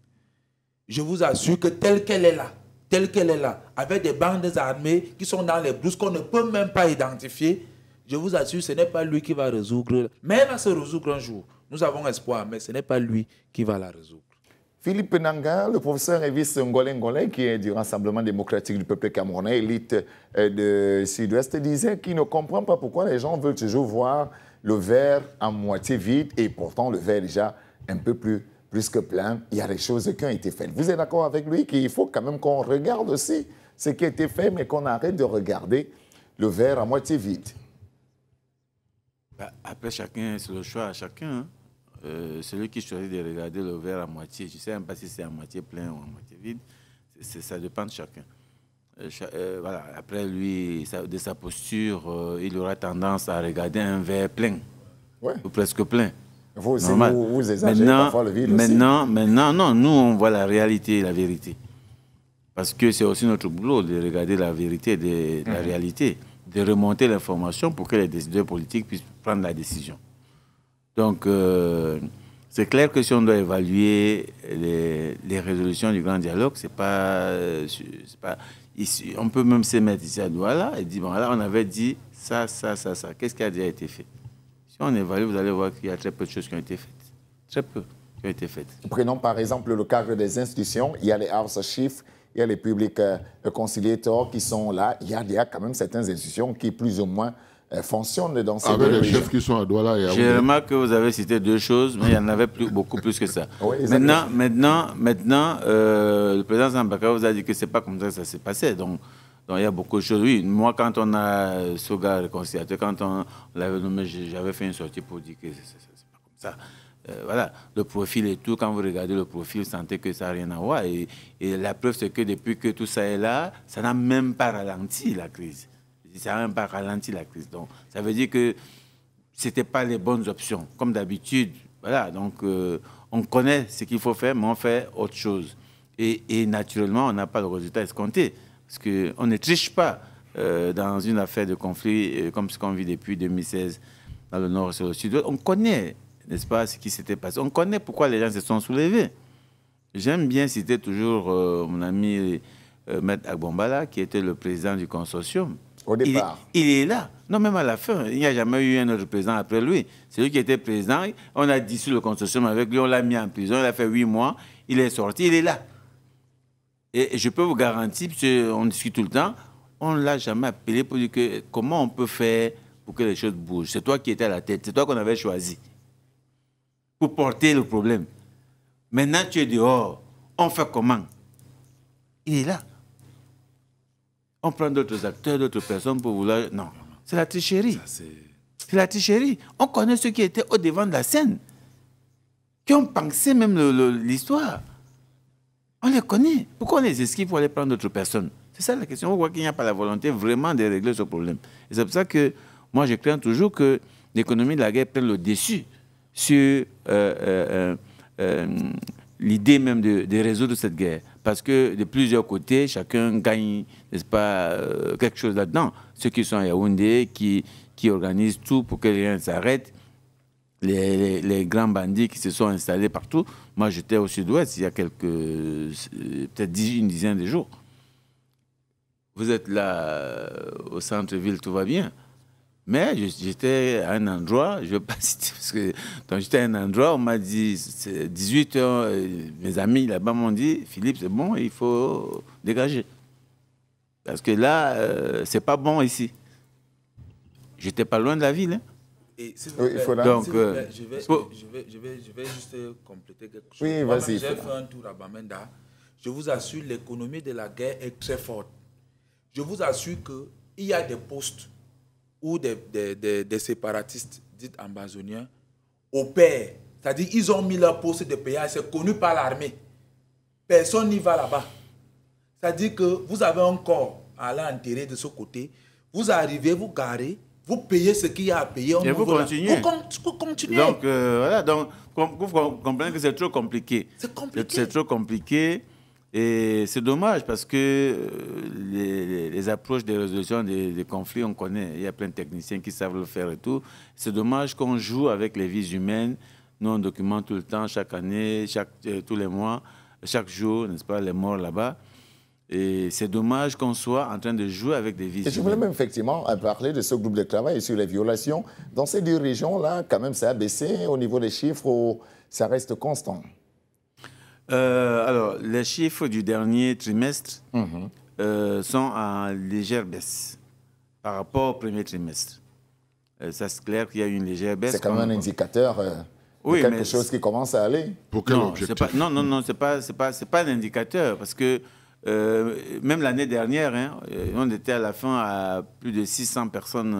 Je vous assure que telle qu'elle est là, avec des bandes armées qui sont dans les brousses qu'on ne peut même pas identifier, je vous assure, ce n'est pas lui qui va résoudre. Mais elle va se résoudre un jour. Nous avons espoir, mais ce n'est pas lui qui va la résoudre. Philippe Nanga, le professeur Evis Ngolé, qui est du Rassemblement démocratique du peuple camerounais, élite de Sud-Ouest, disait qu'il ne comprend pas pourquoi les gens veulent toujours voir le verre à moitié vide et pourtant le verre est déjà un peu plus que plein. Il y a des choses qui ont été faites. Vous êtes d'accord avec lui qu'il faut quand même qu'on regarde aussi ce qui a été fait, mais qu'on arrête de regarder le verre à moitié vide? Après, c'est le choix à chacun. celui qui choisit de regarder le verre à moitié, je ne sais même pas si c'est à moitié plein ou à moitié vide, ça dépend de chacun. Voilà. Après lui, de sa posture, il aura tendance à regarder un verre plein, ou presque plein. Vous aussi, vous exagérez parfois le vide aussi. Maintenant, non, nous, on voit la réalité et la vérité. Parce que c'est aussi notre boulot de regarder la vérité et la réalité, de remonter l'information pour que les décideurs politiques puissent prendre la décision. Donc, c'est clair que si on doit évaluer les résolutions du grand dialogue, c'est pas ici. On peut même se mettre ici à Douala et dire, bon, là, on avait dit ça. Qu'est-ce qui a déjà été fait? Si on évalue, vous allez voir qu'il y a très peu de choses qui ont été faites. Très peu qui ont été faites. Prenons par exemple le cadre des institutions. Il y a les House Chiefs, il y a les Public Conciliators qui sont là. Il y a quand même certaines institutions qui, plus ou moins, fonctionnent dans ces avec les chefs qui sont à Douala et à Je remarque que vous avez cité 2 choses, mais il y en avait beaucoup plus que ça. Oui, maintenant, le président Zambaka vous a dit que ce n'est pas comme ça que ça s'est passé. Donc, il y a beaucoup de choses. Oui, moi, quand on a ce gars réconciliateur, quand on l'avait nommé, j'avais fait une sortie pour dire que ce n'est pas comme ça. Voilà, le profil et tout, quand vous regardez le profil, vous sentez que ça n'a rien à voir. Et la preuve, c'est que depuis que tout ça est là, ça n'a même pas ralenti la crise. Ça n'a même pas ralenti la crise. Donc, ça veut dire que ce n'étaient pas les bonnes options. Comme d'habitude, voilà. Donc, on connaît ce qu'il faut faire, mais on fait autre chose. Et naturellement, on n'a pas le résultat escompté. Parce qu'on ne triche pas dans une affaire de conflit comme ce qu'on vit depuis 2016 dans le nord et sur le sud. On connaît, n'est-ce pas, ce qui s'était passé. On connaît pourquoi les gens se sont soulevés. J'aime bien citer toujours mon ami Maître Agbombala, qui était le président du consortium. Au départ. Il est là. Non, même à la fin, il n'y a jamais eu un autre président après lui. C'est lui qui était président. On a dissous le consortium avec lui, on l'a mis en prison, il a fait 8 mois, il est sorti, il est là. Et je peux vous garantir, parce qu'on discute tout le temps, on ne l'a jamais appelé pour dire que, comment on peut faire pour que les choses bougent. C'est toi qui étais à la tête, c'est toi qu'on avait choisi pour porter le problème. Maintenant, tu es dehors. On fait comment? Il est là. On prend d'autres acteurs, d'autres personnes pour vouloir... Non, c'est la tricherie. C'est la tricherie. On connaît ceux qui étaient au devant de la scène, qui ont pensé même l'histoire. On les connaît. Pourquoi on les esquive pour aller prendre d'autres personnes? C'est ça la question. On voit qu'il n'y a pas la volonté vraiment de régler ce problème. Et c'est pour ça que moi, je crains toujours que l'économie de la guerre prenne le dessus sur l'idée même de résoudre cette guerre. Parce que de plusieurs côtés, chacun gagne, n'est-ce pas, quelque chose là-dedans. Ceux qui sont à Yaoundé, qui organisent tout pour que rien ne s'arrête, les grands bandits qui se sont installés partout. Moi, j'étais au sud-ouest il y a peut-être une dizaine de jours. Vous êtes là, au centre-ville, tout va bien. Mais j'étais à un endroit, je ne vais pas citer, parce que quand j'étais à un endroit, on m'a dit, c'est 18 h, mes amis là-bas m'ont dit, Philippe, c'est bon, il faut dégager. Parce que là, c'est pas bon ici. J'étais pas loin de la ville. Hein. Et donc, je vais juste compléter quelque chose. Oui, vas-y. J'ai fait un tour à Bamenda. Je vous assure, l'économie de la guerre est très forte. Je vous assure qu'il y a des postes où des séparatistes, dits ambazoniens, opèrent. C'est-à-dire qu'ils ont mis leur poste de péage, c'est connu par l'armée. Personne n'y va là-bas. C'est-à-dire que vous avez un corps à aller enterrer de ce côté, vous arrivez, vous garez, vous payez ce qu'il y a à payer. Et vous continuez. Vous continuez. Donc, voilà, donc, vous comprenez que c'est trop compliqué. C'est compliqué. C'est trop compliqué. Et c'est dommage parce que les approches des résolutions des conflits, on connaît. Il y a plein de techniciens qui savent le faire et tout. C'est dommage qu'on joue avec les vies humaines. Nous, on documente tout le temps, chaque année, tous les mois, chaque jour, n'est-ce pas, les morts là-bas. Et c'est dommage qu'on soit en train de jouer avec des vies humaines. Je voulais même effectivement parler de ce groupe de travail sur les violations. Dans ces 2 régions-là, quand même, ça a baissé au niveau des chiffres, ça reste constant. Alors, les chiffres du dernier trimestre sont en légère baisse par rapport au premier trimestre. Ça, c'est clair qu'il y a une légère baisse. C'est quand même un indicateur de quelque chose qui commence à aller. Pour quel objectif? Non, c'est pas un indicateur parce que même l'année dernière, hein, on était à la fin à plus de 600 personnes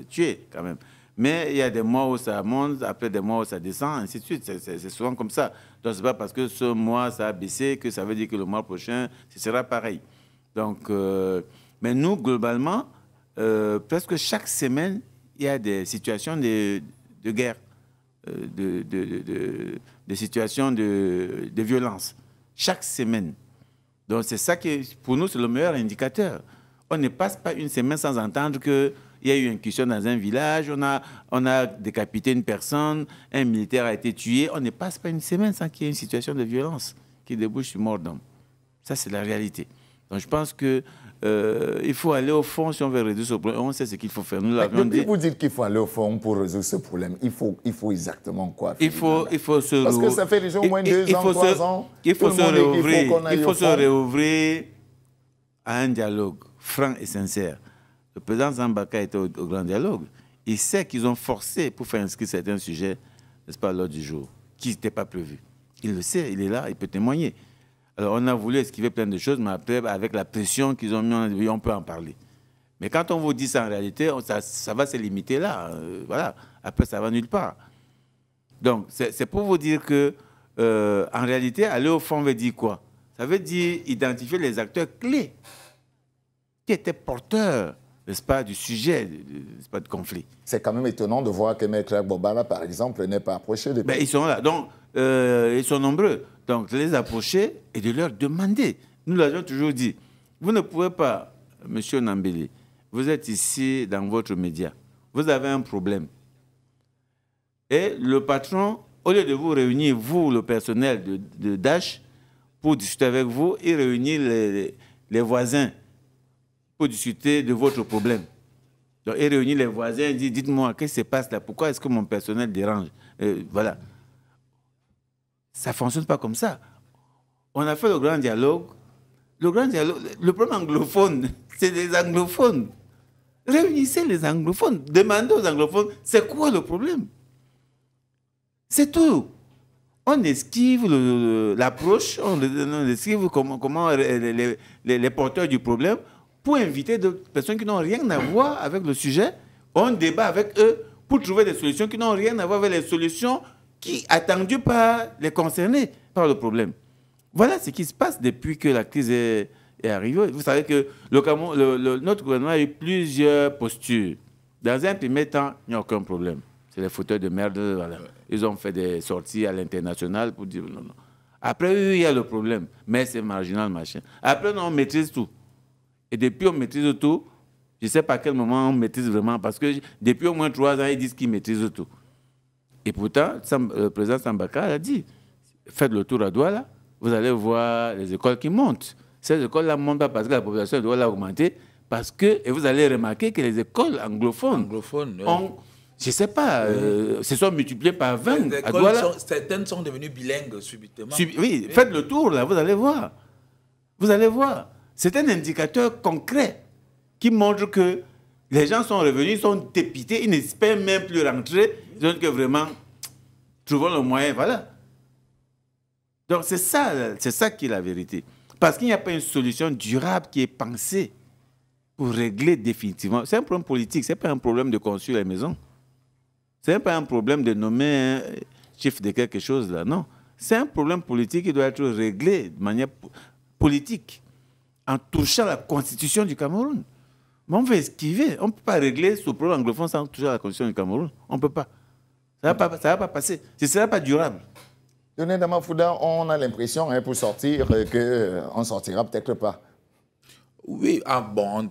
tuées quand même. Mais il y a des mois où ça monte, après des mois où ça descend, ainsi de suite. C'est souvent comme ça. Donc, ce n'est pas parce que ce mois, ça a baissé que ça veut dire que le mois prochain, ce sera pareil. Donc, mais nous, globalement, presque chaque semaine, il y a des situations de guerre, des situations de violence. Chaque semaine. Donc, c'est ça qui, pour nous, c'est le meilleur indicateur. On ne passe pas une semaine sans entendre qu'il y a eu une incursion dans un village, on a décapité une personne, un militaire a été tué. On ne passe pas une semaine sans qu'il y ait une situation de violence qui débouche sur mort d'homme. Ça, c'est la réalité. Donc, je pense que il faut aller au fond si on veut résoudre ce problème. On sait ce qu'il faut faire. Nous l'avions dit. Vous dites qu'il faut aller au fond pour résoudre ce problème. Il faut exactement quoi faire? Il faut se Parce que ça fait déjà au moins 2 ans, 3 ans. Il faut se réouvrir à un dialogue franc et sincère. Le président Zambaka était au grand dialogue. Il sait qu'ils ont forcé pour faire inscrire certains sujets, n'est-ce pas, à l'ordre du jour, qui n'étaient pas prévus. Il le sait, il est là, il peut témoigner. Alors, on a voulu esquiver plein de choses, mais après, avec la pression qu'ils ont mis, on peut en parler. Mais quand on vous dit ça en réalité, ça va se limiter là. Voilà. Après, ça va nulle part. Donc, c'est pour vous dire que, en réalité, aller au fond veut dire quoi? Ça veut dire identifier les acteurs clés qui étaient porteurs, n'est-ce pas, du sujet, n'est-ce pas, de conflit. C'est quand même étonnant de voir que Maître Bobala, par exemple, n'est pas approché de... Ils sont là. Donc, ils sont nombreux. Donc, de les approcher et de leur demander. Nous l'avons toujours dit. Vous ne pouvez pas, Monsieur Nambele, vous êtes ici dans votre média. Vous avez un problème. Et le patron, au lieu de vous réunir, vous, le personnel de Dash, pour discuter avec vous, il réunit les voisins pour discuter de votre problème. Donc, il réunit les voisins et dit, dites-moi, qu'est-ce qui se passe là? Pourquoi est-ce que mon personnel dérange? Voilà. Ça ne fonctionne pas comme ça. On a fait le grand dialogue. Le problème anglophone, c'est les anglophones. Réunissez les anglophones. Demandez aux anglophones, c'est quoi le problème? C'est tout. On esquive l'approche, on esquive comment les porteurs du problème pour inviter des personnes qui n'ont rien à voir avec le sujet. On débat avec eux pour trouver des solutions qui n'ont rien à voir avec les solutions qui attendues par les concernés par le problème. Voilà ce qui se passe depuis que la crise est arrivée. Vous savez que notre gouvernement a eu plusieurs postures. Dans un premier temps, il n'y a aucun problème. C'est les fauteuils de merde. Voilà. Ils ont fait des sorties à l'international pour dire non. Après, oui, il y a le problème, mais c'est marginal, machin. Après, non, on maîtrise tout. Et depuis on maîtrise tout, je ne sais pas à quel moment on maîtrise vraiment, parce que depuis au moins 3 ans, ils disent qu'ils maîtrisent tout. Et pourtant, le président Sambaka a dit, faites le tour à Douala, vous allez voir les écoles qui montent. Ces écoles-là ne montent pas parce que la population de Douala a augmenté, et vous allez remarquer que les écoles anglophones ont, je ne sais pas, se sont multipliées par 20 à Douala. Certaines sont devenues bilingues subitement. Oui, faites le tour, là, vous allez voir. Vous allez voir. C'est un indicateur concret qui montre que les gens sont revenus, ils sont dépités, ils n'espèrent même plus rentrer. Donc que vraiment, trouvons le moyen, voilà. Donc c'est ça qui est la vérité. Parce qu'il n'y a pas une solution durable qui est pensée pour régler définitivement. C'est un problème politique, ce n'est pas un problème de construire les maisons. Ce n'est pas un problème de nommer un chef de quelque chose là, non. C'est un problème politique qui doit être réglé de manière politique, en touchant la constitution du Cameroun. Mais on veut esquiver. On ne peut pas régler ce problème anglophone sans toucher à la constitution du Cameroun. On ne peut pas. Ça ne va pas passer. Ce ne sera pas durable. Dionne Damafouda, on a l'impression, pour sortir, qu'on ne sortira peut-être pas. Oui,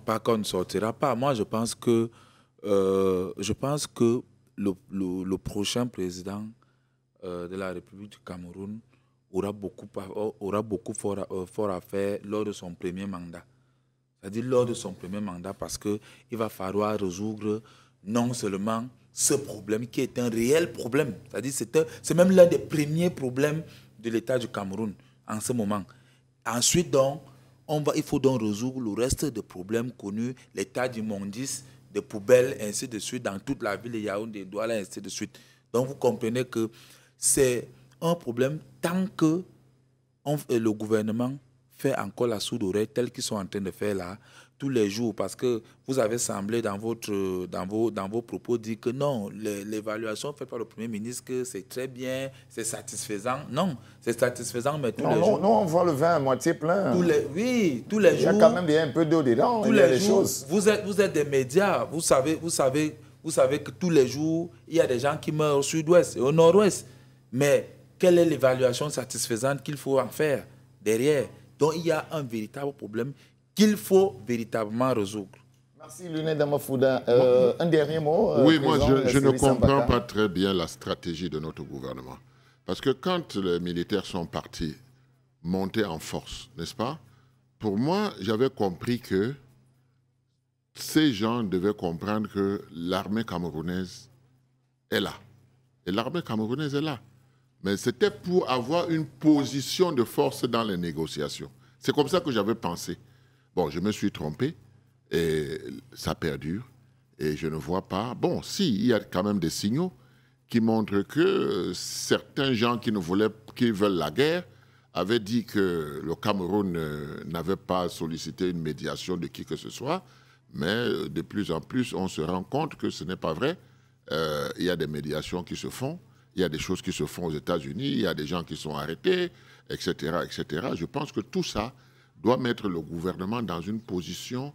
pas qu'on ne sortira pas. Moi, je pense que le prochain président de la République du Cameroun aura beaucoup fort à faire lors de son premier mandat. C'est-à-dire lors de son premier mandat, parce qu'il va falloir résoudre non seulement ce problème qui est un réel problème, c'est-à-dire c'est même l'un des premiers problèmes de l'État du Cameroun en ce moment. Ensuite, donc, il faut donc résoudre le reste des problèmes connus, l'état d'immondice, des poubelles, ainsi de suite, dans toute la ville de Yaoundé, Douala, ainsi de suite. Donc, vous comprenez que c'est un problème tant que le gouvernement faire encore la sourde oreille telle qu'ils sont en train de faire là tous les jours, parce que vous avez semblé dans vos propos dire que non, l'évaluation faite par le Premier ministre, que c'est très bien, c'est satisfaisant. Non, c'est satisfaisant, mais tous les jours... Non, on voit le vin à moitié plein. Tous les jours... Il y a quand même un peu d'eau dedans, tous les jours, vous êtes des médias, vous savez que tous les jours, il y a des gens qui meurent au sud-ouest et au nord-ouest. Mais quelle est l'évaluation satisfaisante qu'il faut en faire derrière? Donc, il y a un véritable problème qu'il faut véritablement résoudre. Merci, Luné Damafouda. Un dernier mot. Oui, moi, je ne comprends pas très bien la stratégie de notre gouvernement. Parce que quand les militaires sont partis monter en force, n'est-ce pas? Pour moi, j'avais compris que ces gens devaient comprendre que l'armée camerounaise est là. Et l'armée camerounaise est là. Mais c'était pour avoir une position de force dans les négociations. C'est comme ça que j'avais pensé. Bon, je me suis trompé et ça perdure. Et je ne vois pas... Bon, si, il y a quand même des signaux qui montrent que certains gens qui veulent la guerre avaient dit que le Cameroun n'avait pas sollicité une médiation de qui que ce soit. Mais de plus en plus, on se rend compte que ce n'est pas vrai. Il y a des médiations qui se font. Il y a des choses qui se font aux États-Unis, il y a des gens qui sont arrêtés, etc., etc. Je pense que tout ça doit mettre le gouvernement dans une position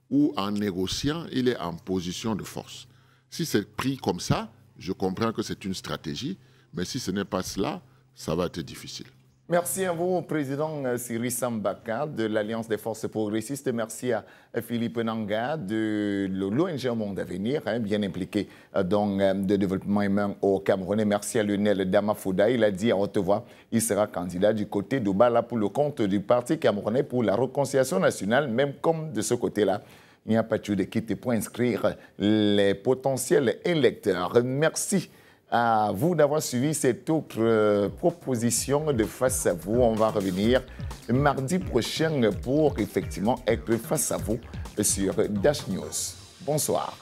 où, en négociant, il est en position de force. Si c'est pris comme ça, je comprends que c'est une stratégie, mais si ce n'est pas cela, ça va être difficile. Merci à vous, Président Siri Sambaka de l'Alliance des forces progressistes. Merci à Philippe Nanga de l'ONG Monde Avenir, bien impliqué dans le développement humain au Cameroun. Merci à Lionel Damafouda. Il a dit à haute voix qu'il sera candidat du côté de Bala pour le compte du Parti camerounais pour la réconciliation nationale, même comme de ce côté-là. Il n'y a pas de quitte pour inscrire les potentiels électeurs. Merci à vous d'avoir suivi cette autre proposition de Face à vous. On va revenir mardi prochain pour effectivement être face à vous sur Dash News. Bonsoir.